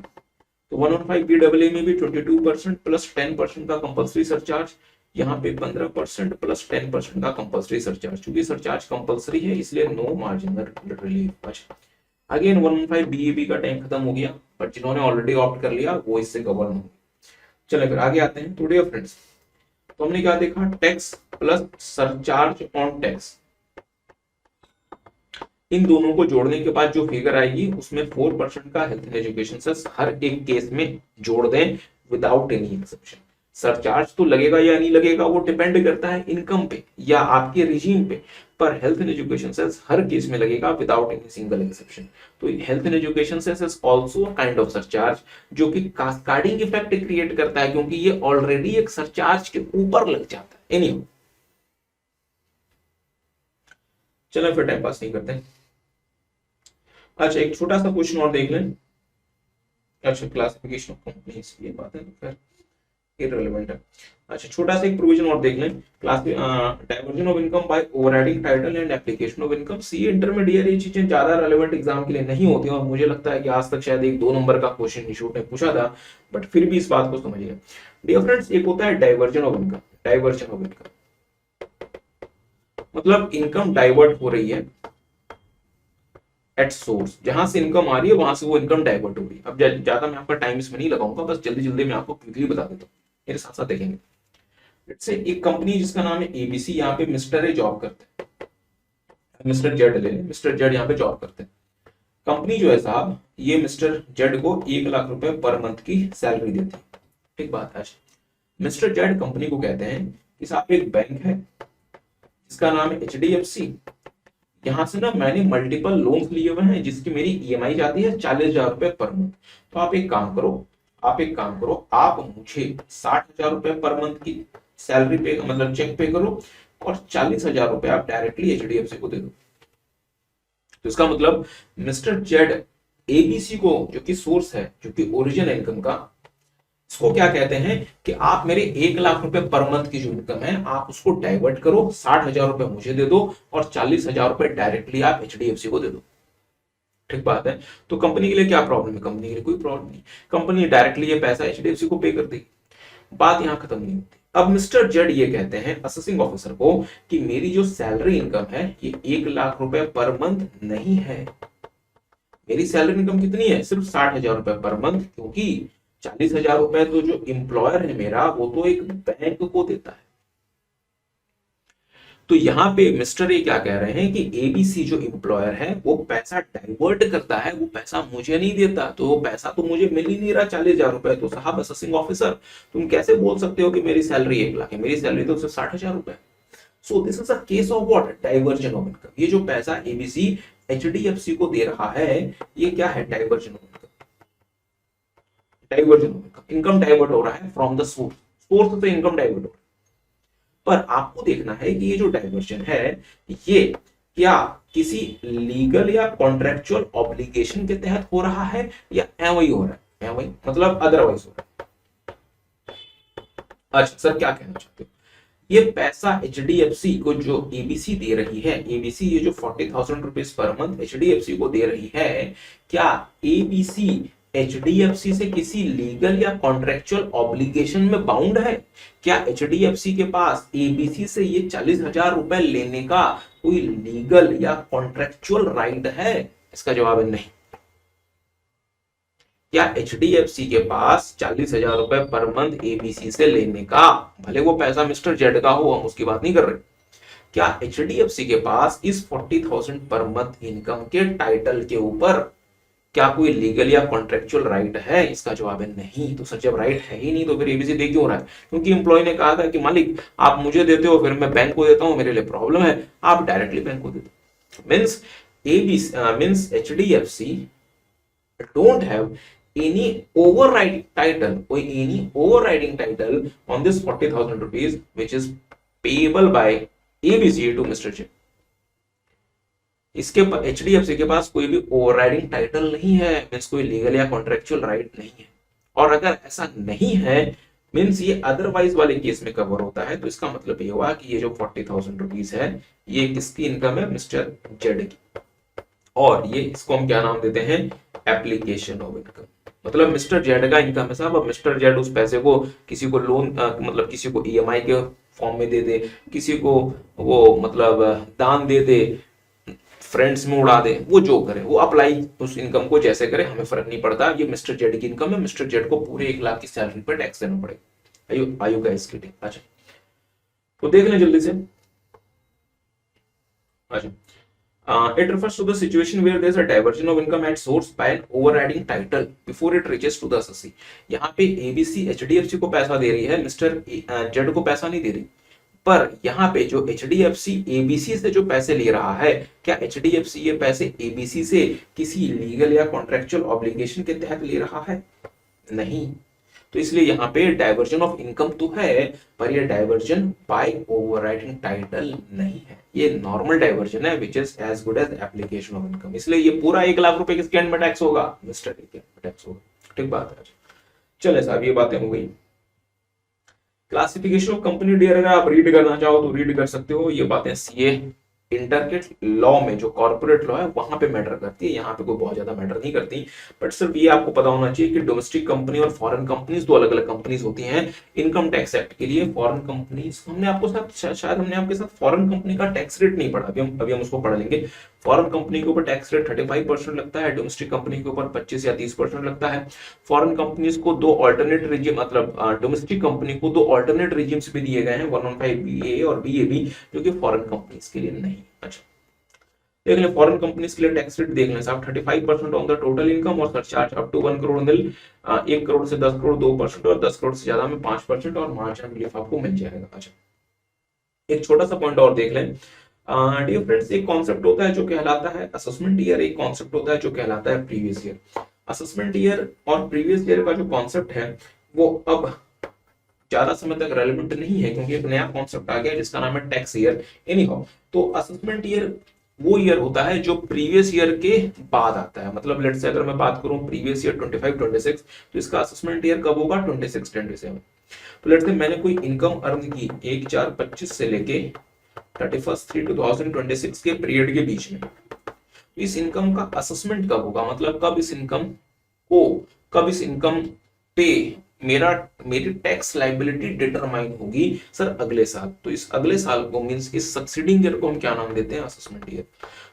S1: तो 115 BAA में भी 22% प्लस 10% का कंपल्सरी सरचार्ज, यहाँ पे 15% प्लस 10% का कंपल्सरी सरचार्ज। चूंकि सरचार्ज कंपल्सरी है इसलिए no marginal relief. Again 115 BAB का टाइम खत्म हो गया, बट जिन्होंने ऑलरेडी ऑप्ट कर लिया वो इससे कवर होंगे। चलिए फिर आगे आते हैं। तो डियर फ्रेंड्स, तो हमने क्या देखा, tax plus surcharge on tax, इन दोनों को जोड़ने के बाद जो फिगर आएगी उसमें 4% का हेल्थ एंड एजुकेशन सेस हर एक केस में जोड़ दें विदाउट एनी एक्सेप्शन। सरचार्ज तो लगेगा या नहीं लगेगा वो डिपेंड करता है इनकम पे या आपके रिजीम पे, पर हेल्थ एंड एजुकेशन सेस हर केस में लगेगा विदाउट एनी सिंगल एक्सेप्शन। तो health and education cess is also a kind of surcharge जो कि कास्केडिंग इफेक्ट क्रिएट करता है क्योंकि ये ऑलरेडी एक सरचार्ज के ऊपर लग जाता है। एनीवे, चलो फिर टाइम पास नहीं करते। अच्छा, एक छोटा सा क्वेश्चन और देख लें। अच्छा, क्लासिफिकेशन ऑफ कंपनीज, ये बात है तो फिर इररिलेवेंट है। अच्छा, छोटा सा एक प्रोविजन और देख लें, class diversion of income by overriding title and application of income. C intermediate ये चीजें ज्यादा रेलेवेंट एग्जाम के लिए नहीं होती और मुझे लगता है कि आज तक शायद 1-2 नंबर का क्वेश्चन इंस्टीट्यूट ने पूछा था, बट फिर भी इस बात को समझिए। डियर फ्रेंड्स, एक होता है diversion of income. Diversion of income मतलब इनकम डाइवर्ट हो रही है एट सोर्स, जहां से इनकम आ रही है वहां से वो इनकम डाइवर्ट हो रही है। अब ज्यादा मैं आपका टाइम इसमें नहीं लगाऊंगा, बस जल्दी जल्दी मैं आपको क्विकली बता देता हूँ, मेरे साथ साथ देखेंगे। लेट्स से एक कंपनी जिसका नाम है एबीसी, यहाँ पे मिस्टर ए जॉब करते हैं, मिस्टर जेड ले लें, मिस्टर जेड यहाँ पे जॉब करते हैं। कंपनी जो है साहब, ये मिस्टर जेड को 1 लाख रुपए पर मंथ की सैलरी देती है। ठीक बात है। मिस्टर जेड कंपनी को कहते हैं कि साहब एक बैंक है जिसका नाम है एचडीएफसी, यहां से ना मैंने मल्टीपल लोन्स लिए हुए हैं जिसकी मेरी ईएमआई जाती है 40,000 रुपए पर मंथ। तो आप एक काम करो, आप मुझे 60,000 रुपए पर मंथ की सैलरी पे मतलब चेक पे करो और 40,000 रुपए आप डायरेक्टली एचडीएफसी को दे दो। तो इसका मतलब मिस्टर जेड एबीसी को, जो कि सोर्स है, जो कि ओरिजिन इनकम का, इसको क्या कहते हैं कि आप मेरे 1 लाख रुपए पर मंथ की जो इनकम है आप उसको डाइवर्ट करो, 60,000 रुपए मुझे दे दो और 40,000 रुपए डायरेक्टली आप एचडीएफसी को दे दो। ठीक बात है। तो कंपनी के लिए क्या प्रॉब्लम है? कंपनी के लिए कोई प्रॉब्लम नहीं, कंपनी डायरेक्टली ये पैसा एचडीएफसी को पे कर देगी, बात यहां खत्म नहीं होती। अब मिस्टर जेड ये कहते हैं असेसिंग ऑफिसर को कि मेरी जो सैलरी इनकम है ये 1 लाख रुपए पर मंथ नहीं है। मेरी सैलरी इनकम कितनी है? सिर्फ 60,000 रुपए पर मंथ, क्योंकि 40,000 रुपए तो जो एम्प्लॉयर है मेरा वो तो एक बैंक को देता है। तो यहां पे मिस्टर ए क्या कह रहे हैं कि एबीसी जो एम्प्लॉयर है वो पैसा डाइवर्ट करता है, वो पैसा मुझे नहीं देता, तो वो पैसा तो मुझे मिल ही नहीं रहा 40,000 रुपए। तो साहब असेसिंग ऑफिसर, तुम कैसे बोल सकते हो कि मेरी सैलरी 1 लाख है? मेरी सैलरी तो सिर्फ 60,000 रुपए। सो this is a case of what? Diversion of income. ये जो पैसा एबीसी एचडीएफसी को दे रहा है ये क्या है? Diversion of income. Diversion of income, income divert हो रहा है फ्रॉम द सोर्स, सोर्स से इनकम डाइवर्ट हो रहा है। पर आपको देखना है कि ये जो डाइवर्जन है ये क्या किसी लीगल या कॉन्ट्रेक्चुअल ऑब्लिगेशन के तहत हो रहा है या एवं ही हो रहा है? एवं मतलब अदरवाइज हो रहा है। अच्छा सर क्या कहना चाहते हो? ये पैसा एचडीएफसी को जो एबीसी दे रही है, एबीसी ये जो 40,000 रुपीज पर मंथ एचडीएफसी को दे रही है, क्या एबीसी एचडीएफसी से किसी लीगल या कॉन्ट्रेक्चुअल ऑब्लिगेशन में बाउंड है? क्या एचडीएफसी के पास एबीसी से ये 40,000 रुपए लेने का कोई लीगल या कॉन्ट्रेक्चुअल राइट है? इसका जवाब है नहीं। क्या एचडीएफसी के पास 40,000 रुपए पर मंथ एबीसी से लेने का, भले वो पैसा मिस्टर जेड का हो, हम उसकी बात नहीं कर रहे, क्या एचडीएफसी के पास इस 40,000 पर मंथ इनकम के टाइटल के ऊपर क्या कोई लीगल या कॉन्ट्रेक्चुअल राइट है? इसका जवाब है नहीं। तो सर जब राइट है ही नहीं तो फिर एबीसी दे क्यों रहा है? क्योंकि एम्प्लॉय ने कहा था कि मालिक आप मुझे देते हो फिर मैं बैंक को देता हूं, मेरे लिए प्रॉब्लम है, आप डायरेक्टली बैंक को देते हो। Means ABC means HDFC don't have any overriding title or any overriding title on this 40,000 rupees which is payable by ABC to Mr. J. इसके एचडीएफसी के पास कोई भी ओवरराइडिंग टाइटल नहीं है, मींस कोई लीगल या कॉन्ट्रेक्चुअल राइट नहीं है। और अगर ऐसा नहीं है मींस ये अदरवाइज वाले केस में कवर होता है, तो इसका मतलब ये हुआ कि ये जो 40,000 रुपीज है ये किसकी इनकम है? मिस्टर जेड की। और ये इसको हम क्या नाम देते हैं? Application of income. मतलब मिस्टर जेड का इनकम है साहब। अब मिस्टर जेड उस पैसे को किसी को लोन मतलब किसी को ईएमआई के फॉर्म में दे दे, किसी को वो मतलब दान दे दे, फ्रेंड्स में उड़ा दे, वो जो करे, वो अप्लाई उस इनकम को जैसे करे, हमें फर्क नहीं पड़ता। ये मिस्टर जेड की इनकम है, मिस्टर जेड को पूरे 1 लाख की सैलरी पर टैक्स देना पड़ेगा। आयु का इसकी ठीक। अच्छा तो देख लें जल्दी से। अच्छा it refers to the situation where there is a diversion of income at source by an overriding title before it reaches to the assessee। यहाँ पे एबीसी एचडीएफसी को पैसा दे रही है, मिस्टर जेड को पैसा नहीं दे रही। पर यहाँ पे जो एचडीएफसी एबीसी से जो पैसे ले रहा है, क्या एचडीएफसी ये पैसे एबीसी से किसी लीगल या कॉन्ट्रेक्चुअल ऑब्लिगेशन के तहत ले रहा है? नहीं। तो इसलिए यहाँ पे डाइवर्जन ऑफ इनकम तो है, पर ये डाइवर्जन बाय ओवरराइडिंग टाइटल नहीं है। ये नॉर्मल डाइवर्जन है which is as good as application of income. इसलिए ये पूरा 1 लाख रुपए किसके एंड में टैक्स होगा? मिस्टर ए के टैक्स होगा। ठीक बात है। चले साहब ये बातें हो गई। क्लासिफिकेशन ऑफ कंपनी डियर अगर आप रीड करना चाहो तो रीड कर सकते हो। ये बातें सीए इंटर के लॉ में जो कॉर्पोरेट लॉ है वहां पे मैटर करती है, यहाँ पे कोई बहुत ज्यादा मैटर नहीं करती। बट सिर्फ ये आपको पता होना चाहिए कि डोमेस्टिक कंपनी और फॉरेन कंपनीज दो अलग अलग कंपनीज होती हैं। इनकम टैक्स एक्ट के लिए फॉरेन कंपनीज, हमने आपको साथ शायद हमने आपके साथ फॉरेन कंपनी का टैक्स रेट नहीं पढ़ा, अभी हम उसको पढ़ लेंगे। फॉरेन कंपनी के ऊपर टैक्स रेट 35% लगता है, डोमेस्टिक कंपनी के ऊपर 25 या 30% लगता है। फॉरेन कंपनीज को दो ऑल्टरनेट रिजीम, मतलब डोमेस्टिक कंपनी को दो ऑल्टरनेट रिजीम्स भी दिए गए हैं, 115 BA और BAB, जो कि फॉरेन कंपनीज के लिए नहीं। अच्छा देख लें फॉरेन कंपनीज के लिए टैक्स रेट देख लें साहब, 35% ऑन द टोटल इनकम और सरचार्ज अप टू 1 करोड़ निल, 1 करोड़ से 10 करोड़ 2% और 10 करोड़ से ज्यादा में 5% और मार्जिन रिलीफ आपको मिल जाएगा। अच्छा एक छोटा सा पॉइंट और देख लें डियर फ्रेंड्स, एक कॉन्सेप्ट होता है जो कहलाता है असेसमेंट ईयर, एक कॉन्सेप्ट होता है जो कहलाता है प्रीवियस ईयर। असेसमेंट ईयर और प्रीवियस ईयर का जो कॉन्सेप्ट है वो अब ज्यादा समय तक रेलेवेंट नहीं है, क्योंकि एक नया कॉन्सेप्ट आ गया जिसका नाम है टैक्स ईयर। एनीहाउ तो असेसमेंट ईयर वो ईयर होता है जो प्रीवियस ईयर के बाद आता है। मतलब लेट्स से अगर मैं बात करूं प्रीवियस ईयर 25-26, तो इसका असेसमेंट ईयर कब होगा? 26-27। तो लेट्स से मैंने कोई इनकम अर्न की 1/4/25 से लेके 31/3/2026 के पीरियड के बीच में, इस इनकम का असेसमेंट कब होगा? मतलब कब इस इनकम पे मेरा मेरी टैक्स लाइबिलिटी डिटरमाइन होगी सर अगले साल। तो इस अगले साल को मींस इस सक्सीडिंग ईयर को हम क्या नाम देते हैं, असेसमेंट ईयर।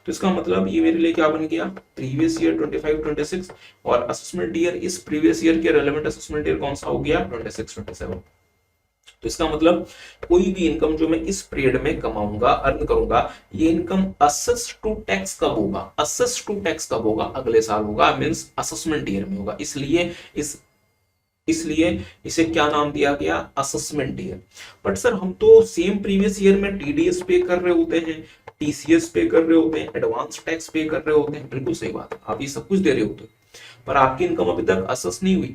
S1: तो इसका मतलब ये मेरे लिए क्या बन गया, प्रीवियस ईयर 25-26, और असेसमेंट ईयर इस प्रीवियस ईयर के रेलेवेंट असेसमेंट ईयर कौन सा हो गया, 26-27। तो इसका मतलब कोई भी इनकम जो मैं इस पीरियड में कमाऊंगा, अर्न करूंगा, ये इनकम असेस टू टैक्स कब होगा, असेस टू टैक्स कब होगा, अगले साल होगा, मींस असेसमेंट ईयर में होगा। इसलिए इसे क्या नाम दिया गया, असेसमेंट ईयर। बट सर हम तो सेम प्रीवियस ईयर में टीडीएस पे कर रहे होते हैं, टीसीएस पे कर रहे होते हैं, एडवांस टैक्स पे कर रहे होते हैं, बिल्कुल सही बात है, आप ये सब कुछ दे रहे होते हैं, पर आपकी इनकम अभी तक असेस नहीं हुई।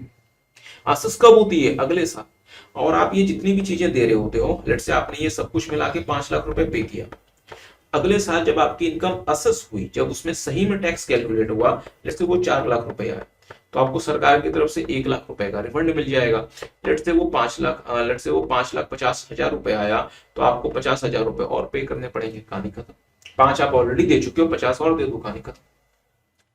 S1: असेस कब होती है, अगले साल। और आप ये जितनी भी चीजें दे रहे होते हो, लेट से आपने ये सब कुछ मिला के 5 लाख रुपए पे किया, अगले साल जब आपकी इनकम असेस हुई, जब उसमें सही में टैक्स कैलकुलेट हुआ, लेट से वो 4 लाख रुपए आए, तो आपको सरकार की तरफ से 1 लाख रुपए का रिफंड मिल जाएगा। लेट से वो 5,50,000 रुपए आया, तो आपको 50,000 रुपए और पे करने पड़ेंगे, कहानी खत्म। 5 आप ऑलरेडी दे चुके हो, 50 और दे दो, कहानी खत्म।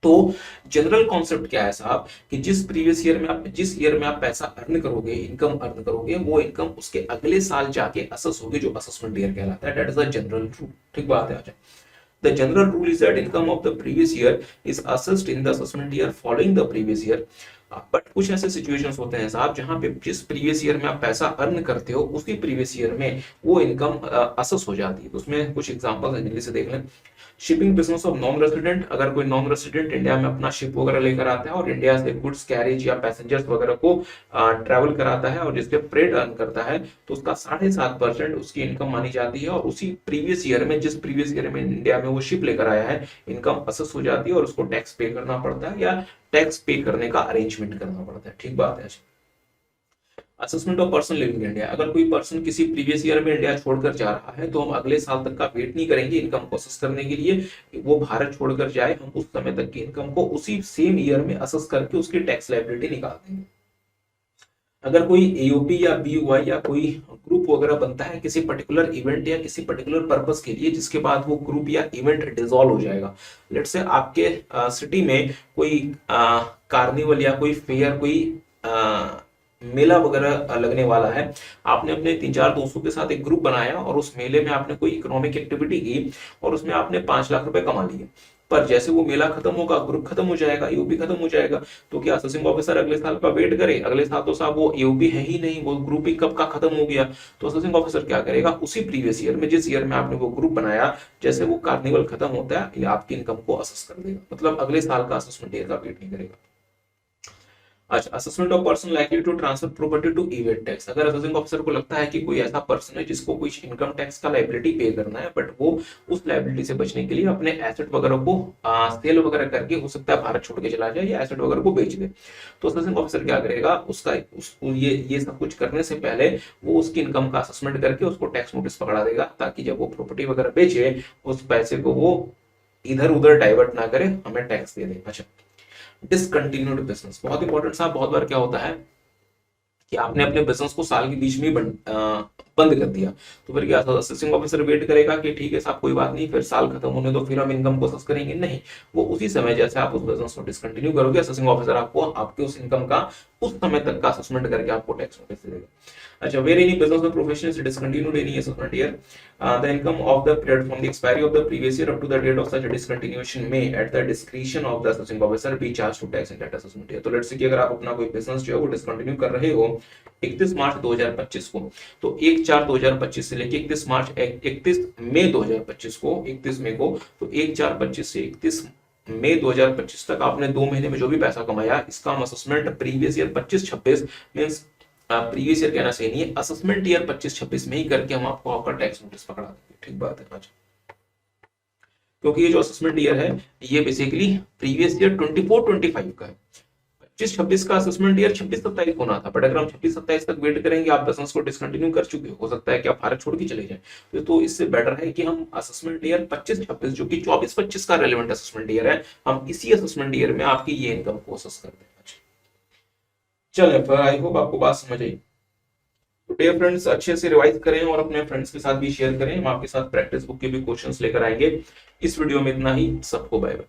S1: तो जनरल कॉन्सेप्ट क्या है साहब, कि जिस प्रीवियस ईयर में आप, जिस ईयर में आप पैसा अर्न करोगे, इनकम अर्न करोगे, वो इनकम उसके अगले साल जाके असेस होगी, जो असेसमेंट ईयर कहलाता है। That is the general rule. ठीक बात है। अच्छा, the general rule is that income of the previous year is assessed in the assessment year following the previous year. But कुछ ऐसे सिचुएशंस होते हैं साहब, जहां पे जिस प्रीवियस ईयर में आप पैसा अर्न करते हो, उसी प्रीवियस ईयर में वो इनकम असेस हो जाती है। तो उसमें कुछ एग्जांपल्स जल्दी से देख लें। Shipping business of non resident, अगर कोई नॉन रेसिडेंट इंडिया में अपना शिप वगैरह लेकर आता है और इंडिया से गुड्स कैरेज या पैसेंजर्स वगैरह को ट्रैवल कराता है और जिसके फ्रेट अर्न करता है, तो उसका 7.5% उसकी इनकम मानी जाती है, और उसी प्रीवियस ईयर में, जिस प्रीवियस ईयर में इंडिया में वो शिप लेकर आया है, इनकम असेस हो जाती है और उसको टैक्स पे करना पड़ता है, या टैक्स पे करने का अरेंजमेंट करना पड़ता है। ठीक बात है। Assessment of person living India, अगर कोई पर्सन किसी प्रीवियस ईयर में इंडिया छोड़कर जा रहा है, तो हम अगले साल तक का वेट नहीं करेंगे इनकम को असेस करने के लिए, वो भारत छोड़कर जाए, हम उस समय तक की इनकम को उसी सेम ईयर में असेस करके उसकी टैक्स लायबिलिटी निकाल देंगे। अगर कोई एओपी या बीओआई या कोई ग्रुप वगैरह बनता है किसी पर्टिकुलर इवेंट या किसी पर्टिकुलर पर्पस के लिए, जिसके बाद वो ग्रुप या इवेंट डिसॉल्व हो जाएगा, लेट से आपके सिटी में कोई कार्निवल या कोई फेयर, कोई मेला वगैरह लगने वाला है, आपने अपने 3-4 दोस्तों के साथ एक ग्रुप बनाया और उस मेले में आपने कोई इकोनॉमिक एक्टिविटी की और उसमें आपने 5 लाख रुपए कमा लिए, पर जैसे वो मेला खत्म होगा, ग्रुप खत्म हो जाएगा, ईओपी खत्म हो जाएगा, तो क्या असेसिंग ऑफिसर अगले साल का वेट करे? अगले साल तो साहब वो ईओपी है ही नहीं, वो ग्रुप ही कब का खत्म हो गया। तो असेसिंग ऑफिसर क्या करेगा, उसी प्रीवियस ईयर में, जिस ईयर में आपने वो ग्रुप बनाया, जैसे वो कार्निवल खत्म होता है, आपकी इनकम को असेस कर देगा, मतलब अगले साल का असेसमेंट ईयर का वेट नहीं करेगा। अच्छा, assessment of person likely to transfer property to evade tax, अगर असेसिंग ऑफिसर को लगता है कि कोई ऐसा पर्सन है जिसको कुछ इनकम टैक्स का लायबिलिटी पे करना है, बट वो उस लायबिलिटी से बचने के लिए अपने एसेट वगैरह को सेल वगैरह करके, हो सकता है भारत छोड़ के चला जाए या एसेट वगैरह को बेच दे, तो असेसिंग ऑफिसर क्या करेगा, उसका ये सब कुछ करने से पहले वो उसकी इनकम का असेसमेंट करके उसको टैक्स नोटिस पकड़ा देगा, ताकि जब वो प्रॉपर्टी वगैरह बेचे, उस पैसे को वो इधर उधर डाइवर्ट ना करे, हमें टैक्स दे दे। अच्छा, डिसकंटिन्यूड बिजनेस, बहुत इंपॉर्टेंट साहब। बहुत बार क्या होता है कि आपने अपने बिजनेस को साल के बीच में बंद कर दिया, तो फिर क्या असेसिंग ऑफिसर वेट करेगा कि ठीक है साहब कोई बात नहीं, फिर साल खत्म होने दो, फिर हम इनकम को असेस करेंगे? नहीं, वो उसी समय जैसे आप उस बिजनेस को डिसकंटिन्यू करोगे, असेसिंग ऑफिसर आपको आपके उस इनकम का उस समय तक का असेसमेंट करके आपको टैक्स नोटिस देगा। अच्छा, वेर एनी बिजनेस और profession is discontinued any assessment year, the income of the period from the expiry of the previous year up to the date of such discontinuation may at the discretion of the assessing officer be charge to tax in that assessment year. तो let's say कि अगर आप अपना कोई business जो है वो discontinue कर रहे हो 31 मार्च 2025 को, तो 1/4/2025 से लेके 31 मई 2025 को, 31 मई को, तो 1/4/25 से 31 मई 2025 तक आपने 2 महीने में जो भी पैसा कमाया, इसका हम assessment previous year 25-26 means previous year कहना सही नहीं है, असेसमेंट ईयर 25-26 में ही करके हम आपको आपका टैक्स नोटिस पकड़ा देंगे। ठीक बात है। अच्छा, क्योंकि ये जो असेसमेंट ईयर है, ये बेसिकली प्रीवियस ईयर 24-25 का है। 25-26 का असेसमेंट ईयर 26-27 होना था, बट अगर हम 26-27 तक वेट करेंगे, आप बिजनेस को डिसकंटिन्यू कर चुके हो सकता है कि आप भारत छोड़ के चले जाएं, तो इससे बेटर है कि हम असेसमेंट ईयर 25-26 जो कि 24-25 का रेलेवेंट असेसमेंट ईयर है, हम इसी असेसमेंट ईयर में आपकी ये इनकम को असेस कर दें। चलिए, फिर आई होप आपको बात समझ आई। तो डियर फ्रेंड्स, अच्छे से रिवाइज करें और अपने फ्रेंड्स के साथ भी शेयर करें। हम आपके साथ प्रैक्टिस बुक के भी क्वेश्चंस लेकर आएंगे। इस वीडियो में इतना ही। सबको बाय बाय।